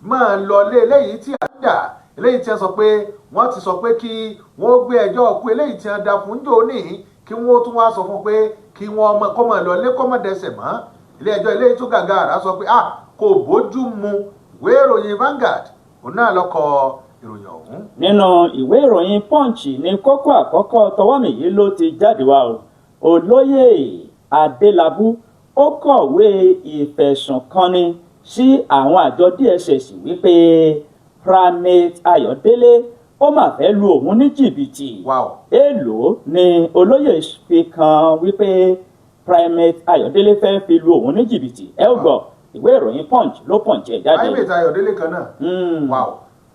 máa lọ lé eléyìí tí a ń dà eléyìí tí wọ́n sọ pé wọ́n ti sọ pé kí wọ́n gbé ẹjọ́ ọkú eléyìí tí wọ́n dá fún jò ní kí wọ́n tún wá sọ fún pé kí wọ́n kọ́ máa lọ lé kọ́ máa dẹsẹ̀ mọ́ ilé ẹjọ́ eléyìí tó gàgà àrà sọ pé kò bójú mu ìwé ìròyìn Vanguard òun náà ló kọ ìròyìn ọ̀hún. nínú ìwé ìròyìn Punch ní kókó àkọ́kọ́ tọwọ́mì yìí ló ti jáde wá o olóyè Adelabu ó kọ̀wé ìfẹ̀sùnkanni sí àwọn àjọ DSS wípé Primate Ayodele ó mà fẹ́ lu òun ní jìbìtì. èèlò ni olóyè fi kan wípé Primate Ayodele fẹ́ fi lu òun ní jìbìtì ẹ ó gbọ́ ìwé ìròyìn Punch ló Punch ẹ̀ jáde. Primate Ayodele kan náà.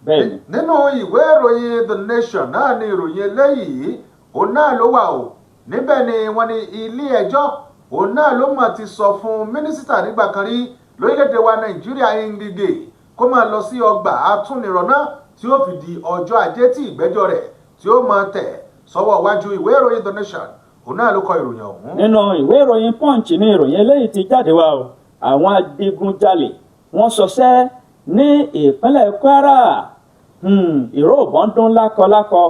bẹ́ẹ̀ni. nínú ìwé ìròyìn The Nation náà ni ìròyìn eléyìí òun náà ló wà o níbẹ̀ ni wọ́n ní ilé ẹjọ́ òun náà ló mọ̀ ti sọ fún mínísítà nígbà kan rí lórílẹ̀‐èdè wa Nàìjíríà Ngige kó máa lọ sí ọgbà atúnirọ̀nà tí ó fi di ọjọ́ ajé tí ìgbẹ́jọ́ rẹ̀ tí ó máa tẹ̀ sọ́wọ́ iwájú ìwé ìròyìn The Nation òun náà ló kọ ìròyìn ọ̀hún. nínú ìwé ìròyìn Punch ní ìròyìn eléyìí ti jáde wá o àwọn adigunjalè wọ́n ṣọṣẹ́ ní ìpínlẹ̀ Kwara ìró ìbọn dún lákọlákọ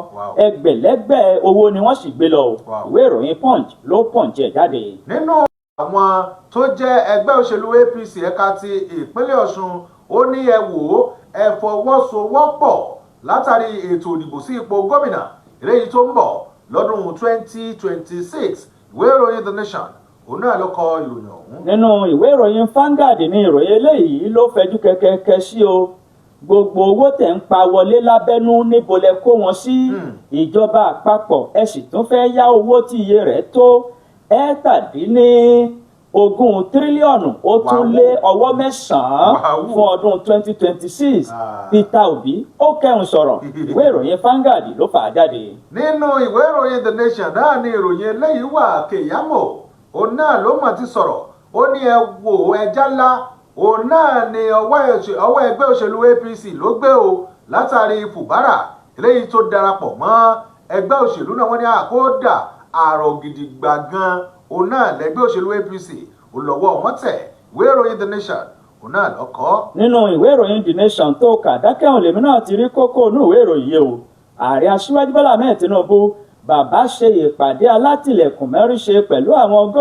ẹgbẹ̀lẹ́gbẹ̀ owó ni wọ́n sì gbé lọ ìwé ìròyìn Punch ló Punch ẹ̀ jáde. nínú àwọn tó jẹ́ ẹgbẹ́ òṣèlú APC ẹ̀ka ti ìpínlẹ̀ Ọ̀ṣun ó ní ẹ wò ó ẹ fọwọ́sowọ́pọ̀ látàrí ètò ìdìbò sí ipò gómìnà eléyìí tó ń bọ̀ lọ́dún 2026 ìwé ìròyìn The Nation òun náà ló kọ ìròyìn ọ̀hún. nínú ìwé ìròyìn Vanguard ní ìròyìn eléyìí ló fẹjú kẹkẹkẹ sí o gbogbo owó tẹ̀ ń pa wọlé lábẹ́nú níbo lẹ kó wọn sí ìjọba àpapọ̀ ẹ sì tún fẹ́ yá owó tí iye rẹ̀ tó $17 tírílíọ̀nù ó tún lé ọwọ́ 9 fún ọdún 2026 Peter Obi ó kẹ́hùn sọ̀rọ̀ ìwé ìròyìn Vanguard ló fà á jáde. nínú ìwé ìròyìn The Nation náà ni ìròyìn eléyìí wà Keyamo òun náà ló mọ̀ ti sọ̀rọ̀ ó ní ẹ wò ẹja ńlá òun náà ni ọwọ́ ẹgbẹ́ òṣèlú APC ló gbé o látàrí Fubara eléyìí tó darapọ̀ mọ́ ẹgbẹ́ òṣèlú náà wọ́n ní àkódà àrò gidigba gan òun náà lẹ́gbẹ́ òṣèlú APC olọ́wọ́ wọn tẹ̀ ìwé ìròyìn The Nation òun náà lọ́kọ́. nínú ìwé ìròyìn The Nation tó kà dákẹ́hùn lèmi náà ti rí kókó inú ìwé ìròyìn yìí o ààrẹ aṣíwájú Bọ́lá Ahmed Tinubu bàbá ṣe ìpàdé alátìlẹ̀kùn mẹ́rin ṣe pẹ̀lú àwọn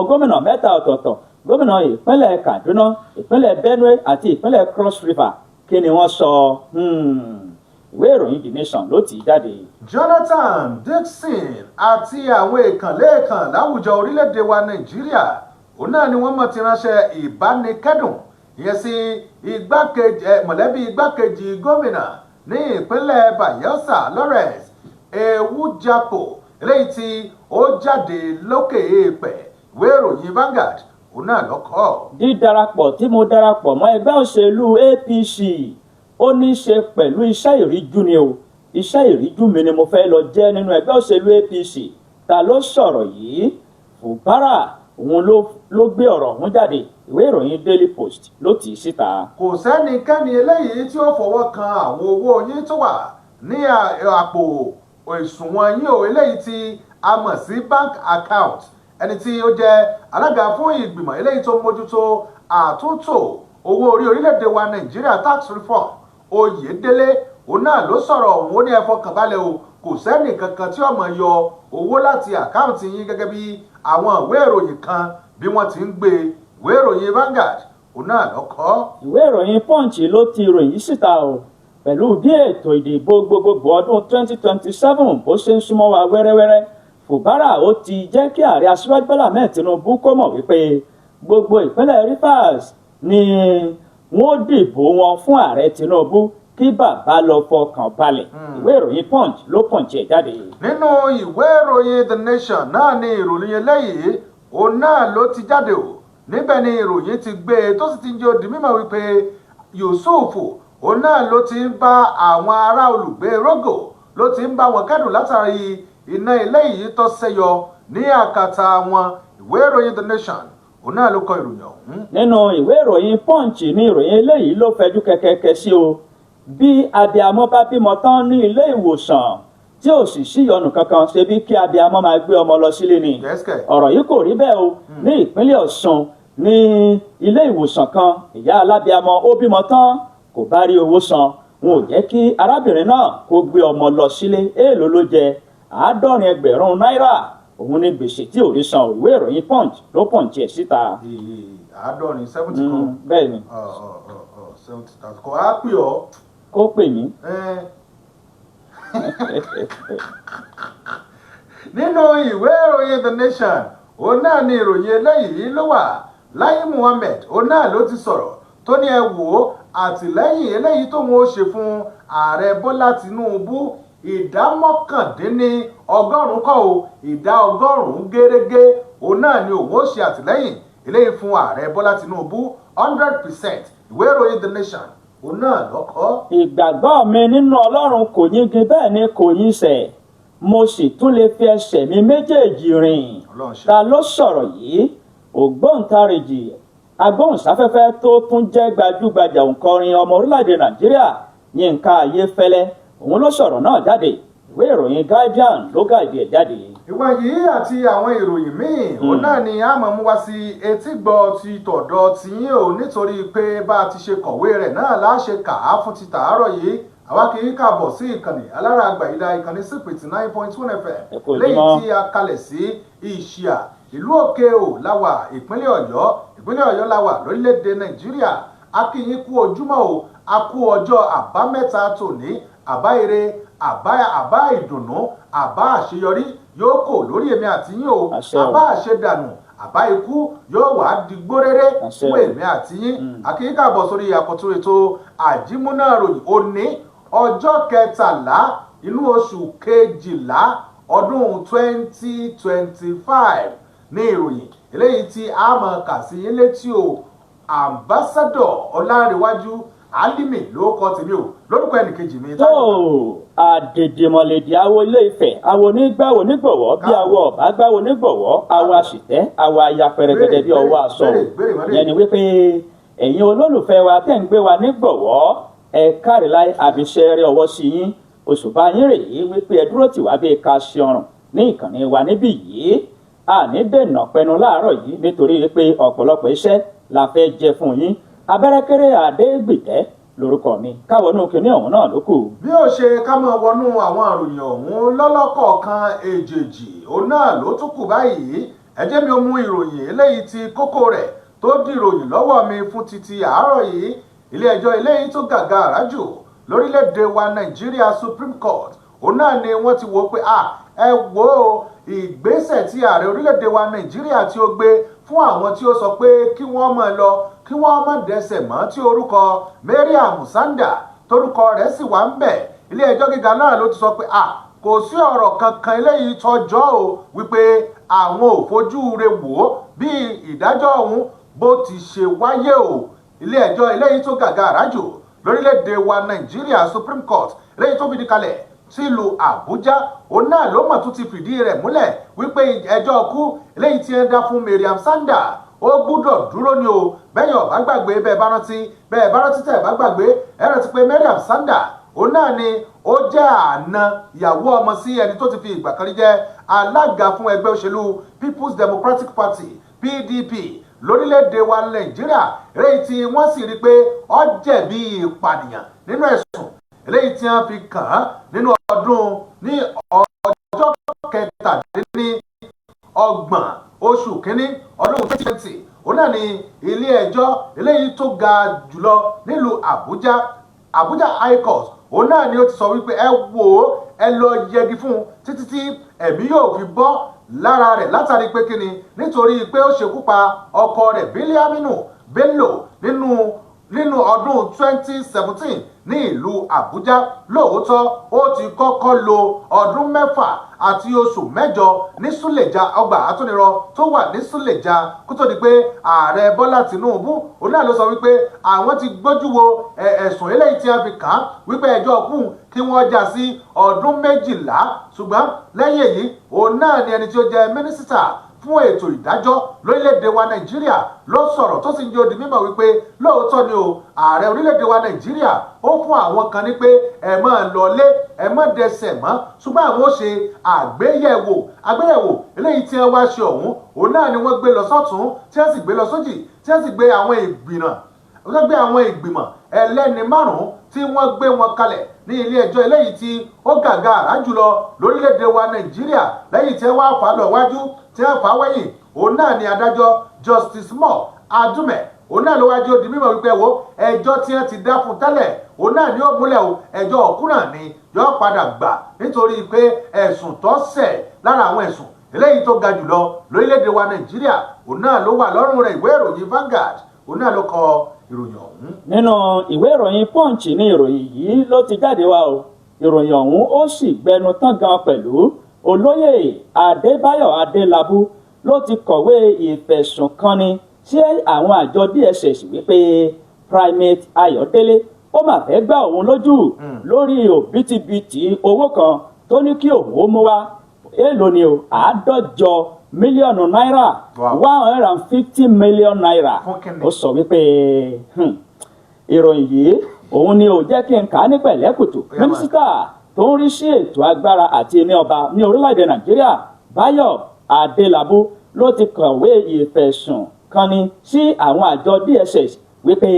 gómìnà mẹ́ta ọ̀tọ̀ọ̀tọ̀ gómìnà ìpínlẹ̀ Kaduna ìpínlẹ̀ Benue àti ìpínlẹ̀ Cross River kí ni wọ́n sọ ìwé ìròyìn The Nation ló ti jáde. Jonathan Dixon àti àwọn èèkànlẹ́ẹ̀kàn láwùjọ orílẹ̀-èdè wa Nàìjíríà òun náà ni wọ́n mọ̀ ti ránṣẹ́ ìbánikẹ́dùn ìyẹn sí mọ̀lẹ́bí igbákejì gómìnà ní ìpínlẹ̀ Bayelsa Lawrence Ewujapo eléyìí tí ó jáde lókè èèpẹ̀ ìwé ìròyìn Vanguard òun náà lọ́kọ́. dídarapọ̀ tí mo darapọ̀ mọ́ ẹgbẹ́ òṣèlú APC ó ní í ṣe pẹ̀lú iṣẹ́ ìríjú ni o iṣẹ́ ìríjú mi ni mo fẹ́ lọ jẹ́ nínú ẹgbẹ́ òṣèlú APC ta ló sọ̀rọ̀ yìí Fubara òun ló gbé ọ̀rọ̀ ọ̀hún jáde ìwé ìròyìn Daily Post ló tì í síta. kò sẹ́nikẹ́ni eléyìí tí ó fọwọ́ kan àwọn owó yín tó wà ní àpò ìsùnwọ̀n yín o eléyìí tí a mọ̀ sí bank account ẹni tí ó jẹ́ alága fún ìgbìmọ̀ eléyìí tó mójútó àtúntò owó orí orílẹ̀-èdè wa Nàìjíríà tax reform Oyèdélé òun náà ló sọ̀rọ̀ òun ó ní ẹ fọkàn balẹ̀ o kò sẹ́nì kankan tí ó máa yọ owó láti àkáǹtì yín gẹ́gẹ́ bí àwọn ìwé ìròyìn kan bí wọ́n ti ń gbé ìwé ìròyìn Vanguard òun náà lọ́kọ́. ìwé ìròyìn Punch ló ti ròyìn síta o pẹ̀lú bí ètò ìdìbò gbogbogbò ọdún 2027 bó ṣe ń súnmọ́ wa wẹ́rẹ́wẹ́rẹ́ Fubara ó ti jẹ́ kí ààrẹ aṣíwájú Bọ́lá Ahmed Tinubu kó mọ̀ wípé gbogbo ìpínlẹ̀ Rivers ni wọ́n dìbò wọn fún ààrẹ Tinubu kí bàbá lọ fọkàn balẹ̀ ìwé ìròyìn Punch ló Punch ẹ̀ jáde. nínú ìwé ìròyìn The Nation náà ni ìròyìn eléyìí òun náà ló ti jáde o níbẹ̀ ni ìròyìn ti gbé e tó sì ti ń jẹ́ ó di mímọ̀ wípé Yusuf òun náà ló ti ń bá àwọn ará olùgbé Rogo ló ti ń bá wọn kẹ́dùn látàrí iná eléyìí tó ṣẹ́yọ ní àkàtà wọn ìwé ìròyìn The Nation òun náà ló kọ ìròyìn ọ̀hún. nínú ìwé ìròyìn Punch ní ìròyìn eléyìí ló fẹjú kẹkẹkẹ sí o bí abiyamọ bá bímọ tán ní ilé ìwòsàn tí ò sì síyọnu kankan ṣe bí kí abiyamọ máa gbé ọmọ lọ sílé ni ọ̀rọ̀ yìí kò rí bẹ́ẹ̀ o ní ìpínlẹ̀ Ọ̀ṣun ní ilé ìwòsàn kan ìyá alábiyamọ ó bímọ tán kò bá rí owó san wọn ò jẹ́ kí arábìnrin náà kó gbé ọmọ lọ sílé. èèlò ló jẹ 70,000 náírà òun ní gbèsè tí ò rí san. ìwé ìròyìn punch ló punch ẹ̀ síta. 70 kan. bẹ́ẹ̀ ni 70,000 kò á pè ọ́. kó pè mí. nínú ìwé ìròyìn The Nation òun náà ni ìròyìn eléyìí ló wà. Lai Muhammed òun náà ló ti sọ̀rọ̀ tó ní ẹ wò ó àtìlẹ́yìn eléyìí tóun ó ṣe fún ààrẹ Bọ́lá Tinubu ìdá 99% kọ́ o ìdá 100 gẹ́rẹ́gẹ́ òun náà ni òun ó ṣe àtìlẹ́yìn eléyìí fún ààrẹ Bọ́lá Tinubu 100%. ìwé ìròyìn The Nation òun náà lọ́kọ́. ìgbàgbọ́ mi nínú Ọlọ́run kò yingin bẹ́ẹ̀ ni kò yinsẹ̀ mo sì tún lè fi ẹsẹ̀ mi méjèèjì rìn. ta ló sọ̀rọ̀ yìí? ògbóǹtarìgì agbóhùnsáfẹ́fẹ́ tó tún jẹ́ gbajúgbajà òǹkọrin ọmọ orílẹ̀-èdè Nàìjíríà Yínká Ayéfẹ́lẹ́ òun ló sọ̀rọ̀ náà jáde. ìwé ìròyìn Guardian ló gàdí ẹ̀ jáde. ìwà yìí àti àwọn ìròyìn míì òun náà ni a máa mú wá sí etígbọ̀ ti tọ̀dọ̀ tiyín o nítorí pé bá a ti ṣe kọ̀wé rẹ̀ náà láṣẹ kà á fún ti tàárọ̀ yìí. àwa kì í kàbọ̀ sí ìkànnì alára àgbàyídá ìkànnì sípìtì 9.1 FM lẹ́yìn tí a kalẹ̀ sí Ìṣíà ìlú Òkè-Ò láwà ìpínlẹ̀ Ọ̀yọ́ láwà lórílẹ̀‐èdè Nàìjíríà. a kí yín kú ojúmọ́ o a kú ọjọ́ àbámẹ́ta tòní àbá ire àbá ìdùnnú àbá àṣeyọrí yóò kò lórí èmi àti yín o àbá àṣedànù àbá ikú yóò wá digbó rere fún èmi àti yín. a kí yín káàbọ̀ sórí àkọ́tún ètò àjímúná ròyìn òní ọjọ́ 13 inú oṣù kejìlá ọdún 2025 ní ìròyìn eléyìí tí a mọ̀ kà sí yín létí o. Ambassador Ọlárẹ̀wájú Álímì ló kọ tèmi o lórúkọ ẹnìkejì mi. tó àdèdèmọ̀lẹ́dì awo Ilé Ifẹ̀ awo onígbàwò nígbọ̀wọ́ bí awo ọ̀bá gbàwò nígbọ̀wọ́ awo àṣìtẹ́ awo ayapẹ̀rẹ̀gẹ̀dẹ̀ bí ọwọ́ aṣọ. yẹn ni wípé ẹ̀yin olólùfẹ́ wa tẹ́ ń gbé wa nígbọ̀wọ́ ẹ káre láì àbíṣẹ́ rẹ ọwọ́ sí yín òṣùbà yín rèé wípé ẹ dúró tì wá bí ká ṣe ọrùn ní ìkànnì wa níbí yìí. àní dènà pẹnu láàárọ̀ yìí nítorí wípé ọ̀pọ̀lọpọ̀ iṣẹ́ la fẹ́ jẹ fún yín. Abẹ́rẹ́kẹ́rẹ́ Adégbìtẹ́ lórúkọ mi káwọnú kinní ọ̀hún náà ló kù. bí ó ṣe ká máa wọnú àwọn àròyìn ọ̀hún lọ́lọ́kọ̀ọ̀kan èjèèjì òun náà ló tún kù báyìí. ẹ jẹ́ mi ó mú ìròyìn eléyìí tí kókó rẹ̀ tó di ìròyìn lọ́wọ́ mi fún títí àárọ̀ yìí. ilé ẹjọ́ eléyìí tó gàgàrà jù lórílẹ̀‐èdè wa Nàìjíríà Supreme Court òun náà ni wọ́n ti wò pé ẹ wo ìgbésẹ̀ tí ààrẹ orílẹ̀‐èdè wa Nàìjíríà tí ó gbé fún àwọn tí ó sọ pé kí wọ́n máa lọ kí wọ́n má dẹsẹ̀ mọ́ tí orúkọ Mariam Sanda torúkọ rẹ̀ sì wà ń bẹ̀. ilé ẹjọ́ gíga náà ló ti sọ pé kò sí ọ̀rọ̀ kankan eléyìí tọjọ́ o wípé àwọn ò fojú rẹ̀ wò ó bí ìdájọ́ ọ̀hún bó ti ṣe wáyé o. ilé ẹjọ́ eléyìí tó gàgàrà jù lórílẹ̀‐èdè wa Nàìjíríà Supreme Court eléyìí tó fìdí kalẹ̀ sílùú Àbújá òun náà ló mọ̀ tún ti fìdí rẹ̀ múlẹ̀ wípé ẹjọ́ kú eléyìí tí ń dá fún Mariam Sanda ó gbúdọ̀ dúró ni o. bẹ́ẹ̀ yóò bá gbàgbé bẹ́ẹ̀ bá rántí tẹ̀ bá gbàgbé ẹ rántí pé Mariam Sanda òun náà ni ó jẹ́ àna ìyàwó ọmọ sí ẹni tó ti fi ìgbà kan rí jẹ́ alága fún ẹgbẹ́ òṣèlú People's Democratic Party PDP lórílẹ̀‐èdè wa Nàìjíríà eléyìí tí wọ́n sì rí pé ó jẹ̀bi ìpànìyàn nínú ẹ̀sùn eléyìí tí wọ́n fi kàn án nínú ọdún ní ọjọ́ 27 oṣù kínní ọdún 2020 òun náà ni ilé ẹjọ́ eléyìí tó ga jùlọ nílùú Àbújá High Court òun náà ni ó ti sọ wípé ẹ wò ó ẹ lọ yẹgi fún un títí tí ẹ̀mí yóò fi bọ́ lára rẹ̀ látàrí pé kíni nítorí pé ó ṣekú pa ọkọ rẹ̀ Biliaminu Bello nínú ọdún 2017 ní ìlú Àbújá. lóòótọ́ ó ti kọ́kọ́ lo ọdún 6 àti oṣù 8 ní Súlèjà ọgbà àtúnirọ tó wà ní Súlèjà kó tó di pé ààrẹ Bọ́lá Tinubu òun náà ló sọ wípé àwọn ti gbójú wo ẹ̀sùn eléyìí tí wọ́n fi kàn án wípé ẹjọ́ kù kí wọ́n já sí ọdún 12 ṣùgbọ́n lẹ́yìn èyí òun náà ni ẹni tí ó jẹ́ mínísítà fún ètò ìdájọ́ lórílẹ̀‐èdè wa Nàìjíríà ló sọ̀rọ̀ tó sì ń jẹ́ odi mímọ̀ wípé lóòótọ́ ni o ààrẹ orílẹ̀‐èdè wa Nàìjíríà ó fún àwọn kan ní pé ẹ máa lọlé ẹ má dẹsẹ̀ mọ́ ṣùgbọ́n àwọn ó ṣe àgbéyẹ̀wò eléyìí tí wọ́n wá ṣe ọ̀hún òun náà ni wọ́n gbé lọ sọ́tún tí wọ́n sì gbé lọ sójì tí wọ́n sì gbé àwọn ìgbìmọ̀ ẹlẹ́ni márùn-ún tí wọ́n gbé wọn kalẹ̀ ní ilé ẹjọ́ eléyìí tí ó gàgàrà jùlọ lórílẹ̀‐èdè wa Nàìjíríà lẹ́yìn tí wọ́n fà á lọ wájú tí wọ́n fà á wẹ́yìn òun náà ni adájọ́ Justice Moore Adume òun náà ló wájú ó di mímọ̀ wípé wo ẹjọ́ tí wọ́n ti dá fún tẹ́lẹ̀ òun náà ni ó múlẹ̀ o ẹjọ́ ọ̀kúnràn ni yóò padà gbà nítorí pé ẹ̀sùn tó ṣẹ̀ lára àwọn ẹ̀sùn eléyìí tó ga jùlọ lórílẹ̀‐èdè wa Nàìjíríà òun náà ló wà lọ́rùn rẹ̀ ìwé ìròyìn Vanguard òun náà ló kọ ìròyìn ọ̀hún. nínú ìwé ìròyìn Punch ní ìròyìn yìí ló ti jáde wá o ìròyìn ọ̀hún ó sì gbẹnu tán gan pẹ̀lú olóyè Adébáyọ̀ Adélábù ló ti kọ̀wé ìfẹ̀sùnkanni sí àwọn àjọ DSS wípé Primate Ayodele ó mà fẹ́ gbá òun lójú lórí òbítíbitì owó kan tó ní kí òun ó mú wá èèlò ni o 150 mílíọ̀nù náírà 150 million naira ó sọ wípé ìròyìn yìí òun ni ò jẹ́ kí n kà á ní pẹ̀lẹ́kùtù mínísítà tó ń rí sí ètò agbára àti ní ọba ní orílẹ̀-èdè Nàìjíríà Báyọ̀ Adélábù ló ti kọ̀wé ìfẹ̀sùnkanni sí àwọn àjọ DSS wípé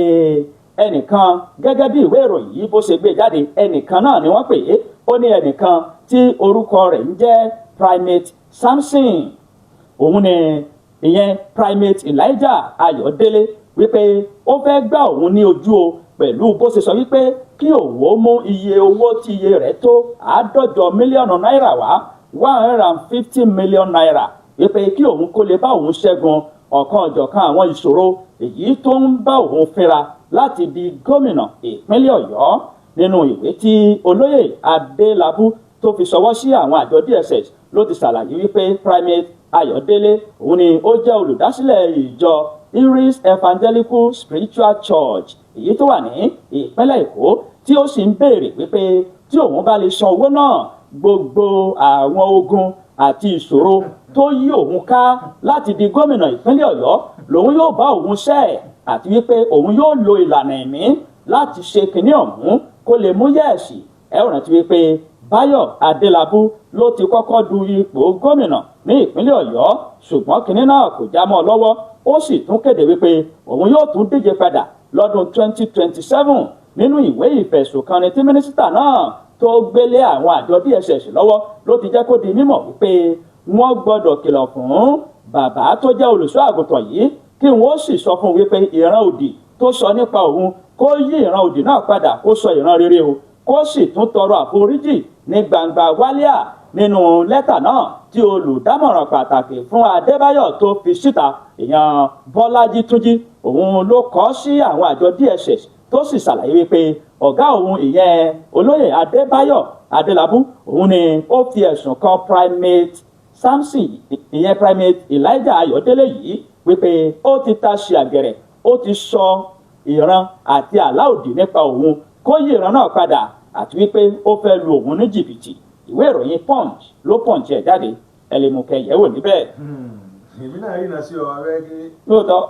ẹnìkan gẹ́gẹ́ bí ìwé ìròyìn yìí bó ṣe gbé jáde ẹnìkan náà ni wọ́n pè é ó ní ẹnìkan tí orúkọ rẹ̀ ń jẹ́ Primate Samson òun ni ìyẹn Primate Elijah Ayodele wípé ó fẹ́ gbá òun ní ojú o pẹ̀lú bó ṣe sọ wípé kí òun ó mú iye owó tí iye rẹ̀ tó 150 mílíọ̀nù náírà wá 150 million naira wípé kí òun kó lè bá òun ṣẹ́gun ọ̀kan ọ̀jọ̀kan àwọn ìṣòro èyí tó ń bá òun fínra láti di gómìnà ìpínlẹ̀ Ọ̀yọ́ nínú ìwé tí olóyè Adélábù tó fi ṣọwọ́ sí àwọn àjọ DSS ló ti ṣàlàyé wípé Primate Ayodele òun ni ó jẹ́ olùdásílẹ̀ ìjọ Iris Evangelical Spiritual Church èyí tó wà ní ìpínlẹ̀ Èkó tí ó sì ń béèrè wípé tí òun bá lè san owó náà gbogbo àwọn ogun àti ìṣòro tó yí òun ká láti di gómìnà ìpínlẹ̀ Ọ̀yọ́ lòun yóò bá òun ṣẹ́ àti wípé òun yóò lo ìlànà ẹ̀mí láti ṣe kinní ọ̀hún kó lè mú yẹ̀ẹ̀sì ẹ ò rántí wípé Báyọ̀ Adélábù ló ti kọ́kọ́ du ipò gómìnà ní ìpínlẹ̀ Ọ̀yọ́ ṣùgbọ́n kinní náà kò já mọ́ ọ lọ́wọ́ ó sì tún kéde wípé òun yóò tún díje padà lọ́dún 2027 nínú ìwé ìfẹ̀sùnkanni tí mínísítà náà tó gbélé àwọn àjọ DSS lọ́wọ́ ló ti jẹ́ kó di mímọ̀ wípé wọ́n gbọ́dọ̀ kìlọ̀ fún bàbá tó jẹ́ olùṣọ́ àgùntàn yìí kí wọ́n sì sọ fún wípé ìran òdì tó sọ nípa òun kó yí ìran òdì náà padà kó sọ ìran rere o kó sì tún tọrọ àforíjì ní gbangba wálíà nínú lẹ́tà náà tí olùdámọ̀ràn pàtàkì fún Adébáyọ̀ tó fi síta ìyẹn Bọ́lájí Túnjí òun ló kọ sí àwọn àjọ DSS tó sì ṣàlàyé wípé ọ̀gá òun ìyẹn olóyè Adébáyọ̀ Adélábù òun ni ó fi ẹ̀sùn kan Primate Samson ìyẹn Primate Elijah Ayodele yìí wípé ó ti ta ṣe àgẹ̀rẹ̀ ó ti sọ ìran àti àlá òdì nípa òun kó yí ìran náà padà àti wípé ó fẹ́ lu òun ní jìbìtì ìwé ìròyìn Punch ló Punch ẹ̀ jáde ẹ lè mú kẹyẹ̀wò níbẹ̀. èmi náà rí iná sí ọ abẹ́gẹ́. lóòótọ́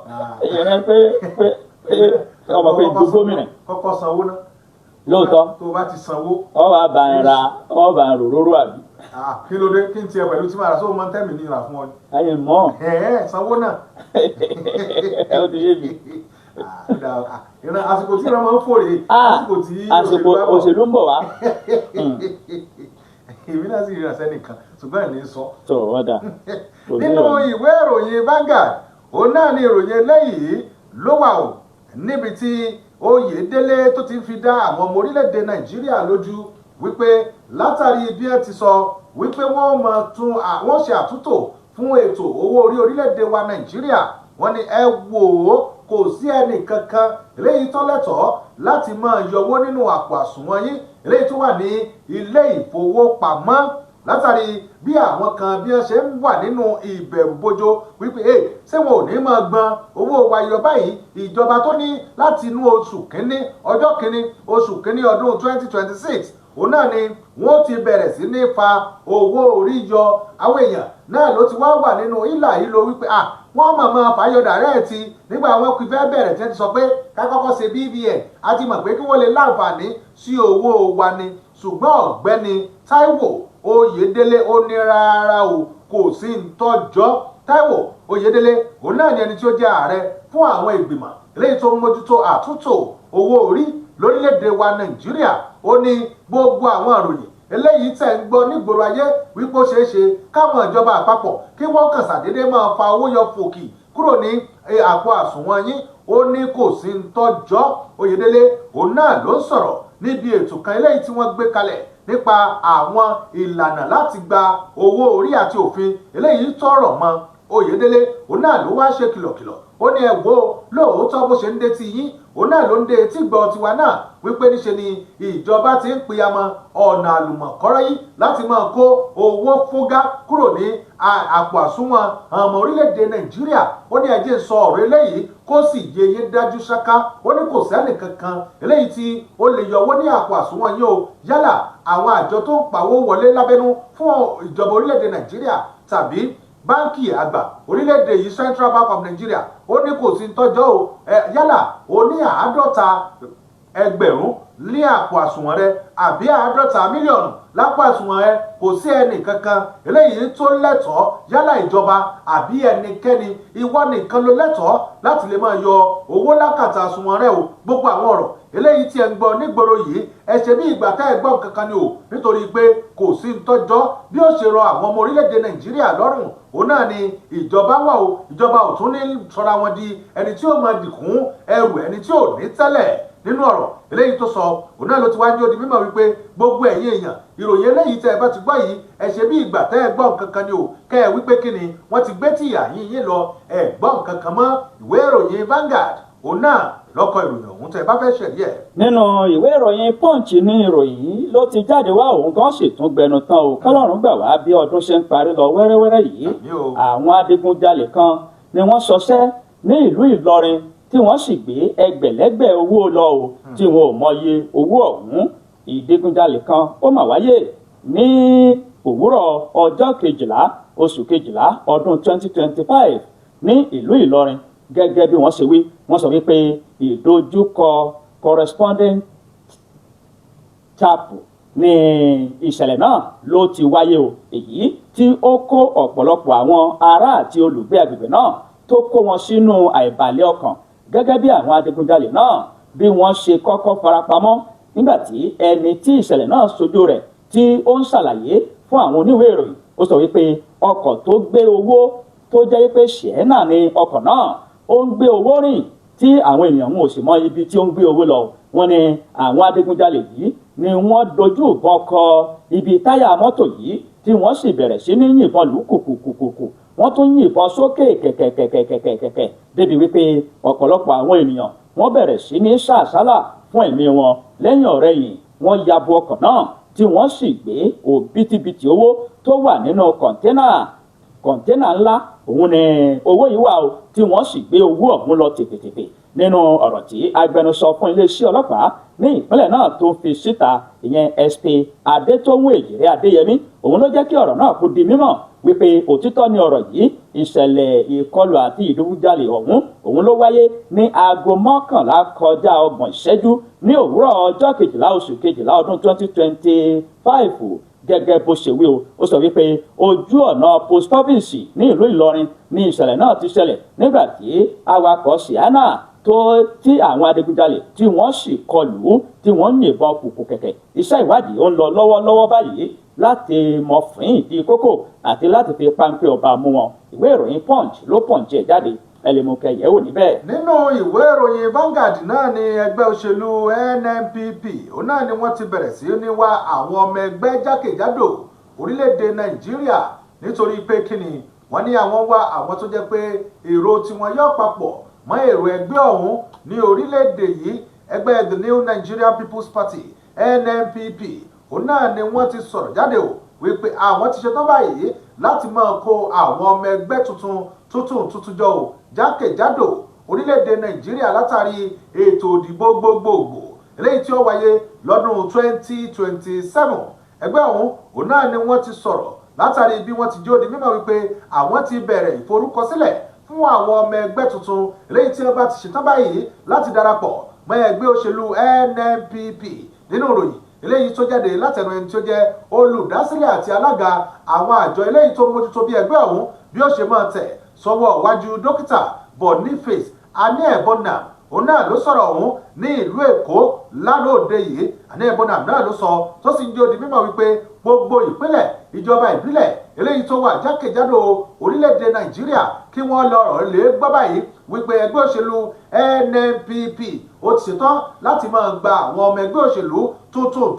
ìyẹn pé ọmọ pé ìlú gómìnà. kọ́kọ́ sanwó náà. lóòótọ́ tó o bá ti sanwó. ọba bá ń ra ọba ń ròróró àbí. kí ló dé kí n tiẹ̀ pẹ̀lú tí màá rà sóò mọ́ tẹ́mi ní ìrà fún ọ. ayé mọ́. sanwó náà. ó ti yé mi. àsìkò tí ìran máa ń fòrè. àsìkò òṣèlú ń bọ̀ wá. èmi náà sì rí ìrànṣẹ́ nìkan ṣùgbọ́n ẹ̀ ní sọ. tó wọ́n dà. nínú ìwé ìròyìn Vanguard òun náà ni ìròyìn eléyìí ló wà o níbi tí Oyèdélé tó ti fi dá àwọn ọmọ orílẹ̀-èdè Nàìjíríà lójú wípé látàrí bí ẹ ti sọ wípé wọ́n ṣe àtúntò fún ètò owó orí orílẹ̀-èdè wa Nàìjíríà wọ́n ní ẹ wò ó kò sí ẹnì kankan eléyìí tó lẹ́tọ̀ọ́ láti máa yọwó nínú àpò àsùnwọ̀n yín eléyìí tó wà ní ilé ìfowópamọ́ látàrí bí àwọn kan bí wọ́n ṣe ń wà nínú ìbẹ̀rùbojo wípé ṣé wọn ò ní máa gbọ́n owó wa yọ báyìí ìjọba tó ní láti inú oṣù kínní ọjọ́ kínní oṣù kínní ọdún 2026 òun náà ni wọ́n ti bẹ̀rẹ̀ sí ní fa owó orí yọ àwọn èèyàn náà ló ti wá wà nínú ìlà yìí ló wípé wọ́n mọ̀mọ́ fàyọ dàrẹ́ẹ̀tì nígbà wọn kì í fẹ́ bẹ̀rẹ̀ tí wọ́n ti sọ pé ká kọ́kọ́ ṣe BVN a ti mọ̀ pé kí wọ́n lè láǹfààní sí owó wa ni ṣùgbọ́n ọ̀gbẹ́ni Táíwò Oyèdélé ó ní rárá o kò sí ń tọ́jọ́ Táíwò Oyèdélé òun náà ni ẹni tí ó jẹ́ ààrẹ fún àwọn ìgbìmọ̀ eléyìí tó ń mójútó àtúntò owó orí lórílẹ̀‐èdè wa Nàìjíríà ó ní gbogbo àwọn ìròyìn eléyìí tẹ̀ ń gbọ́ nígboro ayé wípé ó ṣeé ṣe káwọn ìjọba àpapọ̀ kí wọ́n kàn ṣàdédé máa fa owó yọ fòkì kúrò ní àpò àsùnwọ̀n yín ó ní kò sí ń tọ́jọ́. Oyèdélé òun náà ló ń sọ̀rọ̀ níbi ètò kan eléyìí tí wọ́n gbé kalẹ̀ nípa àwọn ìlànà láti gba owó orí àti òfin eléyìí tọrọ mọ́. Oyèdélé òun náà ló wá ṣe kìlọ̀kìlọ̀ ó ní ẹ wo lóòótọ́ bó ṣe ń dé tí yín òun náà ló ń dé etí gbọ́ tiwa náà wípé níṣe ni ìjọba ti ń pìyàmọ́ ọ̀nà àlùmọ̀kọ́rọ́ yìí láti máa kó owó fúgá kúrò ní àpò àsùnwọ̀n ọmọ orílẹ̀-èdè Nàìjíríà. Ó ní ẹjẹ́ sọ ọ̀rọ̀ eléyìí kó sì yé yín dájú ṣáká. Ó ní kò sẹ́nì kankan eléyìí tí ó lè yọwọ́ ní àpò àsùnwọ̀n yín o yálà àwọn àjọ tó ń pawó wọlé lábẹ́nú fún ìjọba orílẹ̀-èdè Nàìjíríà tàbí báńkì àgbà orílẹ̀-èdè yìí Central Bank of Nigeria. Ó ní kò sí tọ́jọ́ o yálà ó ní 50 ẹgbẹ̀rún ní àpò àsùnwọ̀n rẹ àbí 50 mílíọ̀nù lápò àsùnwọ̀n rẹ kò sí ẹnì kankan eléyìí tó lẹ́tọ̀ọ́ yálà ìjọba àbí ẹnikẹ́ni ìwọ nìkan ló lẹ́tọ̀ọ́ láti lè máa yọ owó lákàtà àsùnwọ̀n rẹ o. Gbogbo àwọn ọ̀rọ̀ eléyìí tí ẹ ń gbọ́ nígboro yìí ẹ ṣe bí ìgbà tá ẹ gbọ́ kankan ni o nítorí pé kò sí tọ́jọ́ bí ó ṣe rọ àwọn ọmọ orílẹ̀-èdè Nàìjíríà lọ́rùn òun náà ni ìjọba wà o. Ìjọba ò tún ní sọra wọn di ẹni tí ó máa dìkún ẹrù ẹni tí ò ní tẹ́lẹ̀. Nínú ọ̀rọ̀ eléyìí tó sọ òun náà ló ti wá ní odi mímọ̀ wípé gbogbo ẹ̀yin èèyàn ìròyìn eléyìí tẹ́ ẹ bá ti gbọ́ yìí ẹ ṣe bí ìgbà tẹ́ ẹ gbọ́ nǹkan kan ni o kẹ́ ẹ wípé kí ni wọ́n ti gbé tìyà yín lọ ẹ gbọ́ nǹkan kan mọ́. Ìwé ìròyìn Vanguard òun náà lọ́kọ̀ ìròyìn ọ̀hún tẹ́ ẹ bá fẹ́ ṣẹ̀rí ẹ̀. nínú ìwé ìròyìn Punch ní ìròyìn yìí ló ti jáde wá òun gan sì tún gbẹnu tán o kọ́lọ́run gbà wá bí ọdún ṣe ń parí lọ wẹ́rẹ́wẹ́rẹ́ yìí. Àwọn adigunjalè kan ni wọ́n ṣọṣẹ́ ní ìlú Ìlọrin tí wọ́n sì gbé ẹgbẹ̀lẹ́gbẹ̀ owó lọ o tí wọn ò mọye owó ọ̀hún. Ìdigunjalè kan ó mà wáyé ní òwúrọ̀ ọjọ́ 12 oṣù 12 ọdún 2025 ní ìlú Ìlọrin. Gẹ́gẹ́ bí wọ́n ṣe wí wọ́n sọ wípé ìdojúkọ correspondent chapel ní ìṣẹ̀lẹ̀ náà ló ti wáyé o èyí tí ó kó ọ̀pọ̀lọpọ̀ àwọn ará àti olùgbé agbègbè náà tó kó wọn sínú àìbalẹ̀ ọkàn gẹ́gẹ́ bí àwọn adigunjalè náà bí wọ́n ṣe kọ́kọ́ farapamọ́ nígbà tí ẹni tí ìṣẹ̀lẹ̀ náà ṣojú rẹ̀ tí ó ń ṣàlàyé fún àwọn oníwèé ìròyìn ó sọ wípé ọkọ̀ tó gbé owó tó jẹ́ wípé ṣẹ́ẹ́nà ni ọkọ̀ náà ó ń gbé owó rìn tí àwọn èèyàn wọn ò sì mọ ibi tí ó ń gbé owó lọ. Wọ́n ní àwọn adigunjalè yìí ni wọ́n dojú ìbọn kọ ibi táyà mọ́tò yìí tí wọ́n sì bẹ̀rẹ̀ sí ní yìnbọn lù kùkùkùkù. Wọ́n tún yìnbọn sókè kẹ̀kẹ̀kẹ̀kẹ̀kẹ̀kẹ̀ débi wípé ọ̀pọ̀lọpọ̀ àwọn ènìyàn wọ́n bẹ̀rẹ̀ sí ní sàsálà fún ẹ̀mí wọn. Lẹ́yìn ọ̀rẹyìn wọ́n ya bo ọkọ̀ náà tí wọ́n sì gbé òbítíbitì owó tó wà nínú kọ̀ńténà ńlá òun ni owó yìí wà o tí wọ́n sì gbé owó ọ̀hún lọ tètè. Nínú ọ̀rọ̀ tí agbẹnusọ fún iléeṣẹ́ ọlọ́pàá ní ìpínlẹ̀ náà tó fi síta ìyẹn SP Adétóhùn Èjìrẹ́ Adéyẹmí òun ló jẹ́ kí ọ̀rọ̀ náà kó di mímọ̀ wípé òtítọ́ ni ọ̀rọ̀ yìí ìṣẹ̀lẹ̀ ìkọlù àti ìdígunjalè ọ̀hún òun ló wáyé ní aago 11:30 ní òwúrọ̀ ọjọ́ 12 oṣù 12 ọdún 2025 gẹ́gẹ́ bó ṣe wí o. Ó sọ wípé ojú ọ̀nà post office ní ìlú Ìlọrin ní ìṣẹ̀lẹ̀ náà ti ṣẹlẹ̀ nígbà tí awakọ̀ Sienna tí àwọn adigunjalè tí wọ́n sì kọlù tí wọ́n ń yìnbọn kùkù kẹ̀kẹ́. Iṣẹ́ ìwádìí ó ń lọ lọ́wọ́lọ́wọ́ báyìí láti mọ fín ìdí kókó àti láti fi páńpẹ́ ọba mú wọn. Ìwé ìròyìn Punch ló Punch ẹ̀ jáde ẹlẹ́mùkẹ́ yẹ̀wò níbẹ̀. Nínú ìwé ìròyìn Vanguard náà ni ẹgbẹ́ òṣèlú NNPP òun náà ni wọ́n ti bẹ̀rẹ̀ sí ní wá àwọn ọmọ ẹgbẹ́ jákèjádò orílẹ̀-èdè Nàìjíríà nítorí pé kíni wọ́n ní àwọn wá àwọn tó jẹ́ pé èrò tiwọn yóò papọ̀ mọ́ èrò ẹgbẹ́ ọ̀hún ní orílẹ̀-èdè yìí. Ẹgbẹ́ The New Nigerian People's Party NNPP òun náà ni wọ́n ti sọ̀rọ̀ jáde o wípé àwọn ti ṣetán báyìí láti máa kó àwọn ọmọ ẹgbẹ́ tuntun jọ o jákèjádò orílẹ̀-èdè Nàìjíríà látàrí ètò òdìbò gbogbogbò eléyìí tí ó wáyé lọ́dún 2027. Ẹgbẹ́ ọ̀hún òun náà ni wọ́n ti sọ̀rọ̀ látàrí bí wọ́n ti jẹ́ òdi mímọ̀ wípé àwọn ti bẹ̀rẹ̀ ìforúkọsílẹ̀ fún àwọn ọmọ ẹgbẹ́ tuntun eléyìí tí wọ́n bá ti ṣetán báyìí láti darapọ̀ mọ́ ẹgbẹ́ òṣèlú NNPP. Nínú ìròyìn eléyìí tó jáde látẹnu ẹni tí ó jẹ́ olùdásílẹ̀ àti alága àwọn àjọ eléyìí tó mójútó bí ẹgbẹ́ ọ̀hún bí ó ṣe máa tẹ̀ sọ́wọ́ iwájú dókítà Boniface Aniebonam òun náà ló sọ̀rọ̀ ọ̀hún ní ìlú Èkó lánàá òde yìí àní ẹ̀bọnà náà ló sọ tó sì ń jẹ́ ó di mímọ̀ wípé gbogbo ìpínlẹ̀ ìjọba ìbílẹ̀ eléyìí tó wà jákèjádò orílẹ̀-èdè Nàìjíríà kí wọ́n lọ́rọ̀ lè gbọ́ báyìí wípé ẹgbẹ́ òṣèlú NNPP ó ti ṣetán láti máa gba àwọn ọmọ ẹgbẹ́ òṣèlú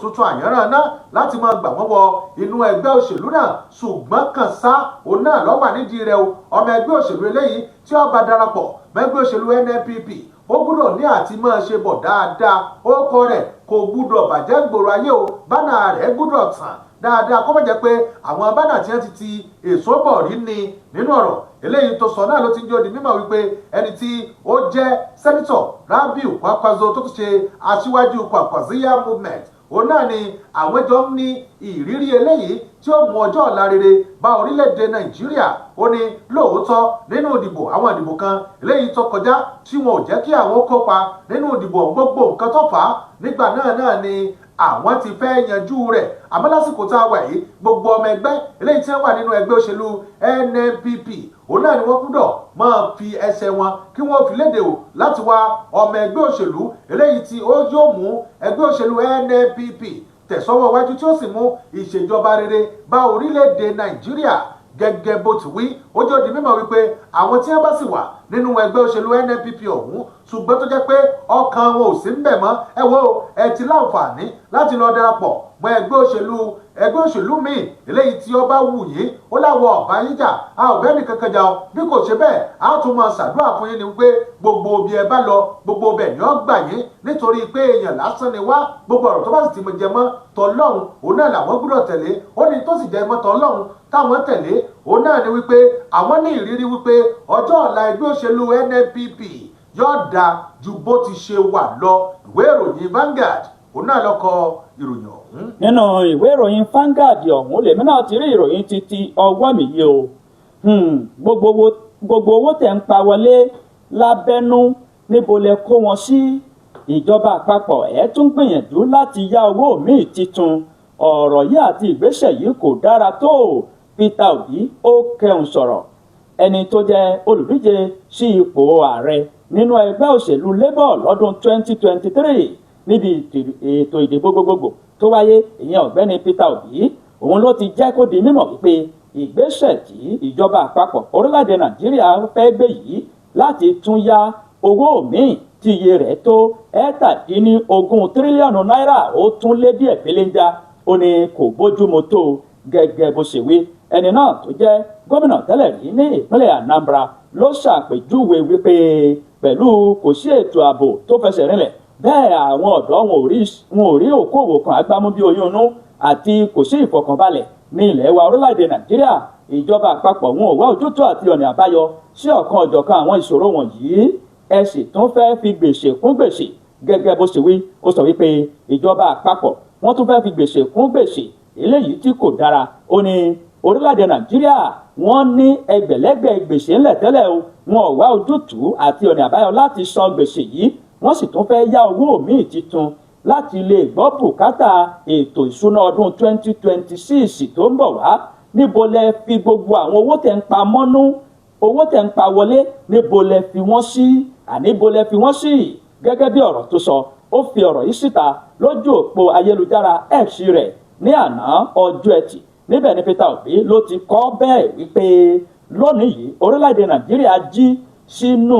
tuntun àyànràn náà láti máa gbà wọ́n wọ inú ẹgbẹ́ òṣèlú náà ṣùgbọ́n kàn sá òun náà lọ́wọ́ nídìí rẹ̀ o ọmọ ẹgbẹ́ òṣèlú eléyìí tí ó bá darapọ̀ mẹ́gbẹ́ òṣèlú NNPP ó gbúdọ̀ ní àti máa ṣe bọ̀ dáadáa ó kọ rẹ̀ kò gbúdọ̀ bàjẹ́ gbòòrò ayé o bánà rẹ̀ gbúdọ̀ tàn dáadáa kó má jẹ́ pé àwọn bánà tí wọ́n ti èso bọ̀ rí ni nínú ọ̀rọ̀ eléyìí tó sọ náà ló ti ń jó di mímọ̀ wípé ẹni tí ó jẹ́ sẹ́nitọ̀ Rabiu Kwakwazo tó ti ṣe aṣíwájú Kwakwaziya movement òun náà ni àwọn jọ ń ní ìrírí eléyìí tí ó mú ọjọ́ ọ̀la rere bá orílẹ̀-èdè Nàìjíríà ó ní lóòótọ́ nínú ìdìbò àwọn ìdìbò kan eléyìí tó kọjá tí wọn ò jẹ́ kí àwọn kópa nínú ìdìbò gbogbo nǹkan tó fà á nígbà náà ni àwọn ti fẹ́ yanjú rẹ̀ àmọ́ lásìkò tá a wà yìí gbogbo ọmọ ẹgbẹ́ eléyìí tí wọ́n wà nínú ẹgbẹ́ òṣèlú NNPP òun náà ni wọ́n gbúdọ̀ máa fi ẹsẹ̀ wọn kí wọ́n fi léde o láti wá ọmọ ẹgbẹ́ òṣèlú eléyìí tí ó yóò mú ẹgbẹ́ òṣèlú NNPP tẹ̀sọ́wọ́ wájú tí ó sì mú ìṣèjọba rere bá orílẹ̀-èdè Nàìjíríà gẹ́gẹ́ bó ti wí ó jẹ́ ó di mímọ̀ wípé àwọn tí wọ́n bá sì wà nínú ẹgbẹ́ òṣèlú NNPP ọ̀hún ṣùgbọ́n tó jẹ́ pé ọkàn wọn ò sí ń bẹ̀ mọ́ ẹ wo ẹ ti láǹfààní láti lọ darapọ̀ mọ́ ẹgbẹ́ òṣèlú míì eléyìí tí ó bá wù yín ó láwọ ọ̀bá yín jà a ò bẹ́ẹ̀ nìkan kan jà o bí kò ṣe bẹ́ẹ̀ a tún máa ṣàdúrà fún yín ni pé gbogbo ibi ẹ bá lọ gbogbo bẹ̀ ni ó gbà yín nítorí pé èèyàn lásán ni wá gbogbo ọ̀rọ̀ tó bá sì ti jẹ mọ́ tọlọ́hun òun náà làwọn gbọ́dọ̀ tẹ̀lé ó ní tó sì jẹ mọ́ tọlọ́hun táwọn tẹ̀lé òun náà ni wípé àwọn ní ìrírí wípé ọjọ́ ọ̀la ẹgbẹ́ òṣèlú NNPP yóò dáa ju bó ti ṣe wà lọ ìwé ìròyìn Vanguard òun náà ló kọ ìròyìn ọ̀hún. nínú ìwé ìròyìn Vanguard ọ̀hún lèmi náà ti rí ìròyìn títí ọwọ́ mi yìí o gbogbo owó tẹ̀ ń pa wọlé lábẹ́nú níbo lẹ kó wọn sí ìjọba àpapọ̀ ẹ̀ tún gbìyànjú láti yá owó míì titun ọ̀rọ̀ yìí àti ìgbésẹ̀ yìí kò dára tó Peter Obi ó kẹun sọ̀rọ̀ ẹni tó jẹ́ olùdíje sí ipò ààrẹ nínú ẹgbẹ́ òṣèlú Labour lọ́dún 2023 níbi ètò ìdìbò gbogbogbò tó wáyé ìyẹn ọ̀gbẹ́ni Peter Obi òun ló ti jẹ́ kó di mímọ̀ wípé ìgbésẹ̀ tí ìjọba àpapọ̀ orílẹ̀-èdè Nàìjíríà fẹ́ gbé yìí láti tún yá owó míì tí iye rẹ̀ tó $17 tírílíọ̀nù ó tún lé díẹ̀ pélénjà ó ní kò bójúmu tó gẹ́gẹ́ bó ṣe wí ẹni náà tó jẹ́ gómìnà tẹ́lẹ̀ rí ní ìpínlẹ̀ Anambra ló ṣàpèjúwe wípé pẹ̀lú kò sí ètò ààbò tó fẹsẹ̀ rinlẹ̀ bẹ́ẹ̀ àwọn ọ̀dọ́ wọn ò rí òkòwò kan agbámú bí oyún inú àti kò sí ìfọ̀kànbalẹ̀ ní ilẹ̀ wa orílẹ̀-èdè Nàìjíríà ìjọba àpapọ̀ wọn ò wá ojútùú àti ọ̀nà àbáyọ sí ọ̀kan ọ̀jọ̀kan àwọn ìṣòro wọ̀nyí ẹ sì tún fẹ́ fi gbèsè kún gbèsè gẹ́gẹ́ bó ṣe wí ó sọ wípé ìjọba àpapọ̀ wọ́n tún fẹ́ fi gbèsè kún gbèsè eléyìí tí kò dára ó ní orílẹ̀-èdè Nàìjíríà wọ́n ní ẹgbẹ̀lẹ́gbẹ̀ gbèsè ńlẹ̀ tẹ́lẹ̀ o wọn ò wá ojútùú àti ọ̀nà àbáyọ láti san gbèsè yìí wọ́n sì tún fẹ́ yá owó míì titun láti lè gbọ́ bùkátà ètò ìṣúná ọdún 2026 tó ń bọ̀ wá níbo lẹ fi gbogbo àwọn owó tẹ̀ ń pa mọ́nú owó tẹ̀ ń pa wọlé níbo lẹ fi wọ́n sí àníbo lẹ fi wọ́n sí gẹ́gẹ́ bí ọ̀rọ̀ tó sọ ó fi ọ̀rọ̀ yìí síta lójú òpó ayélujára X rẹ̀ ní àná ọjọ́ Ẹtì níbẹ̀ ni Peter Obi ló ti kọ́ bẹ́ẹ̀ wípé lónìí yìí orílẹ̀-èdè Nàìjíríà jí sínú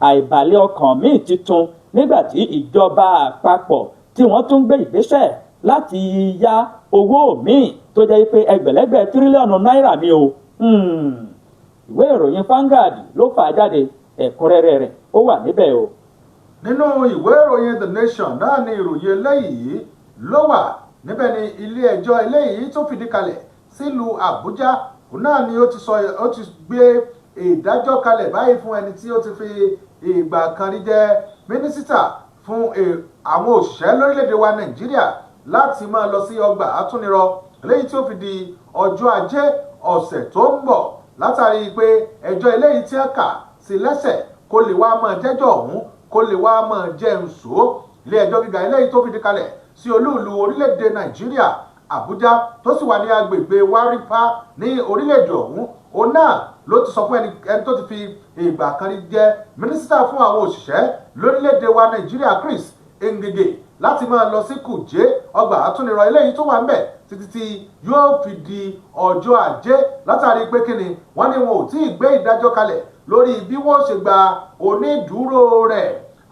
àìbalẹ̀ ọkàn míì titun nígbà tí ìjọba àpapọ̀ tí wọ́n tún gbé ìgbésẹ̀ láti yá owó míì tó jẹ́ pé ẹgbẹ̀lẹ́gbẹ̀ tírílíọ̀nù náírà mi o ìwé ìròyìn Vanguard ló fà á jáde ẹ̀kúnrẹ́rẹ́ rẹ̀ ó wà níbẹ̀ o. nínú ìwé ìròyìn The Nation náà ni ìròyìn eléyìí ló wà níbẹ̀ ni ilé ẹjọ́ eléyìí tó fìdí kalẹ̀ sílùú Àbújá náà ni ó ti gbé ìdájọ́ kalẹ̀ báyìí fún ẹni tí ó ti fi ìgbà kan rí jẹ́ mínísítà fún àwọn òṣìṣẹ́ lórílẹ̀‐èdè wa Nàìjíríà láti máa lọ sí ọgbà àtúnirọ eléyìí tí ó fi di ọjọ́ Ajé ọ̀sẹ̀ tó ń bọ̀ látàrí pé ẹjọ́ eléyìí tí wọ́n kà sí lẹ́sẹ̀ kó lè wá máa jẹ́jọ́ ọ̀hún kó lè wá máa jẹ́ nsò ilé ẹjọ́ gíga eléyìí tó fìdí kalẹ̀ sí olúùlú orílẹ̀‐èdè Nàìjíríà Àbújá tó sì wà ní agbègbè Wárípá ní orílẹ̀‐èdè ọ̀hún òun náà ló ti sọ fún ẹni tó ti fi ìgbà kan rí jẹ́ mínísítà fún àwọn òṣìṣẹ́ lórílẹ̀‐èdè wa Nàìjíríà Chris Ngige láti máa lọ sí Kùjé ọgbà àtúnirọ̀ eléyìí tó wà ń bẹ̀ títí tí yóò fi di ọjọ́ Ajé látàrí pé kíni wọ́n ní wọn ò tí ì gbé ìdájọ́ kalẹ̀ lórí bí wọ́n ṣe gba onídùúró rẹ̀.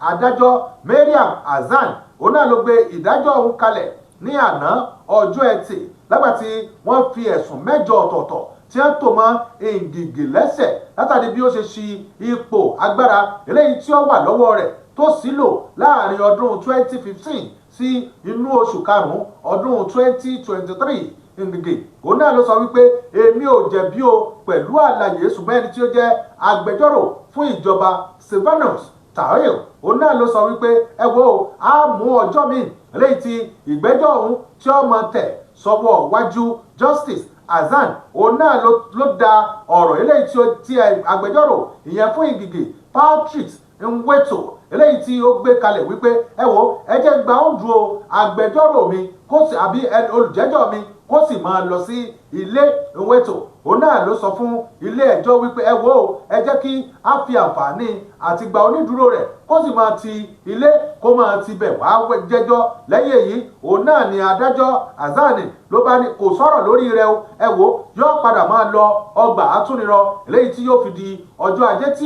Adájọ́ Mariam Hasan òun náà ló gbé ìdájọ́ ọ̀hún kalẹ̀ ní àná ọjọ́ Ẹtì lágbàtí wọ́n fi ẹ̀sùn 8 ọ̀tọ̀ọ̀tọ̀ tí wọ́n tò mọ́ Ngige lẹ́sẹ̀ látàrí bí ó ṣe ṣi ipò agbára eléyìí tí ó wà lọ́wọ́ rẹ̀ tó sílò láàrin ọdún 2015 sí inú oṣù karùn-ún ọdún 2023. Ngige òun náà ló sọ wípé èmi ò jẹ̀bi o pẹ̀lú àlàyé ṣùgbọ́n ẹni tí ó jẹ́ agbẹjọ́rò fún ìjọba Silvanus Tahir òun náà ló sọ wípé ẹ wo á mú ọjọ́ míì eléyìí tí ìgbẹ́jọ́ ọ̀hún tí ó máa tẹ̀ sọ́wọ́ wájú Justice Hasan òun náà ló da ọ̀rọ̀ eléyìí tí agbẹjọ́rò ìyẹn fún Ngige Patrick Nweto eléyìí tí ó gbé kalẹ̀ wípé ẹ wo ẹ jẹ́ gba ó dúró agbẹjọ́rò mi kó sì àbí olùjẹ́jọ́ mi kó sì máa lọ sí ilé. Nweto òun náà ló sọ fún ilé ẹjọ́ wípé ẹ wo ẹ jẹ́ kí a fi àǹfààní àti gba onídùúró rẹ̀ kó sì máa ti ilé kó máa ti bẹ̀ wá jẹ́jọ́. Lẹ́yìn èyí òun náà ni adájọ́ Hasan ló bá ní kò sọ̀rọ̀ lórí rẹ̀ o ẹ wo yóò padà máa lọ ọgbà àtúnirọ̀ eléyìí tí yóò fi di ọjọ́ Ajé tí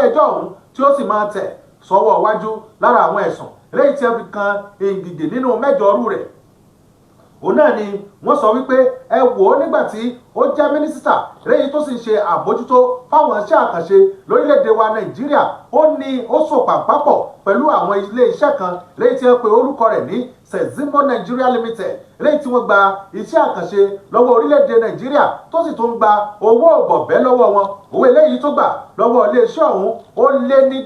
ẹjọ́ ọ̀hún tí ó sì máa tẹ̀ sọ́wọ́ wájú lára àwọn ẹ̀sùn eléyìí tí wọ́n fi kan Ngige nínú 8 ọrú rẹ̀. Òun náà ni wọ́n sọ wípé ẹ wò ó nígbà tí ó jẹ́ mínísítà eléyìí tó sì ń ṣe àbójútó fáwọn iṣẹ́ àkànṣe lórílẹ̀‐èdè wa Nàìjíríà ó so pàǹpápọ̀ pẹ̀lú àwọn ilé iṣẹ́ kan eléyìí tí wọ́n pe orúkọ rẹ̀ ní Sezimo Nigeria Limited eléyìí tí wọ́n gba iṣẹ́ àkànṣe lọ́wọ́ orílẹ̀‐èdè Nàìjíríà tó sì tún gba owó ọ̀bọ̀bẹ́ lọ́wọ́ wọn. Owó eléyìí tó gbà lọ́wọ́ iléeṣẹ́ ọ̀hún ó lé ní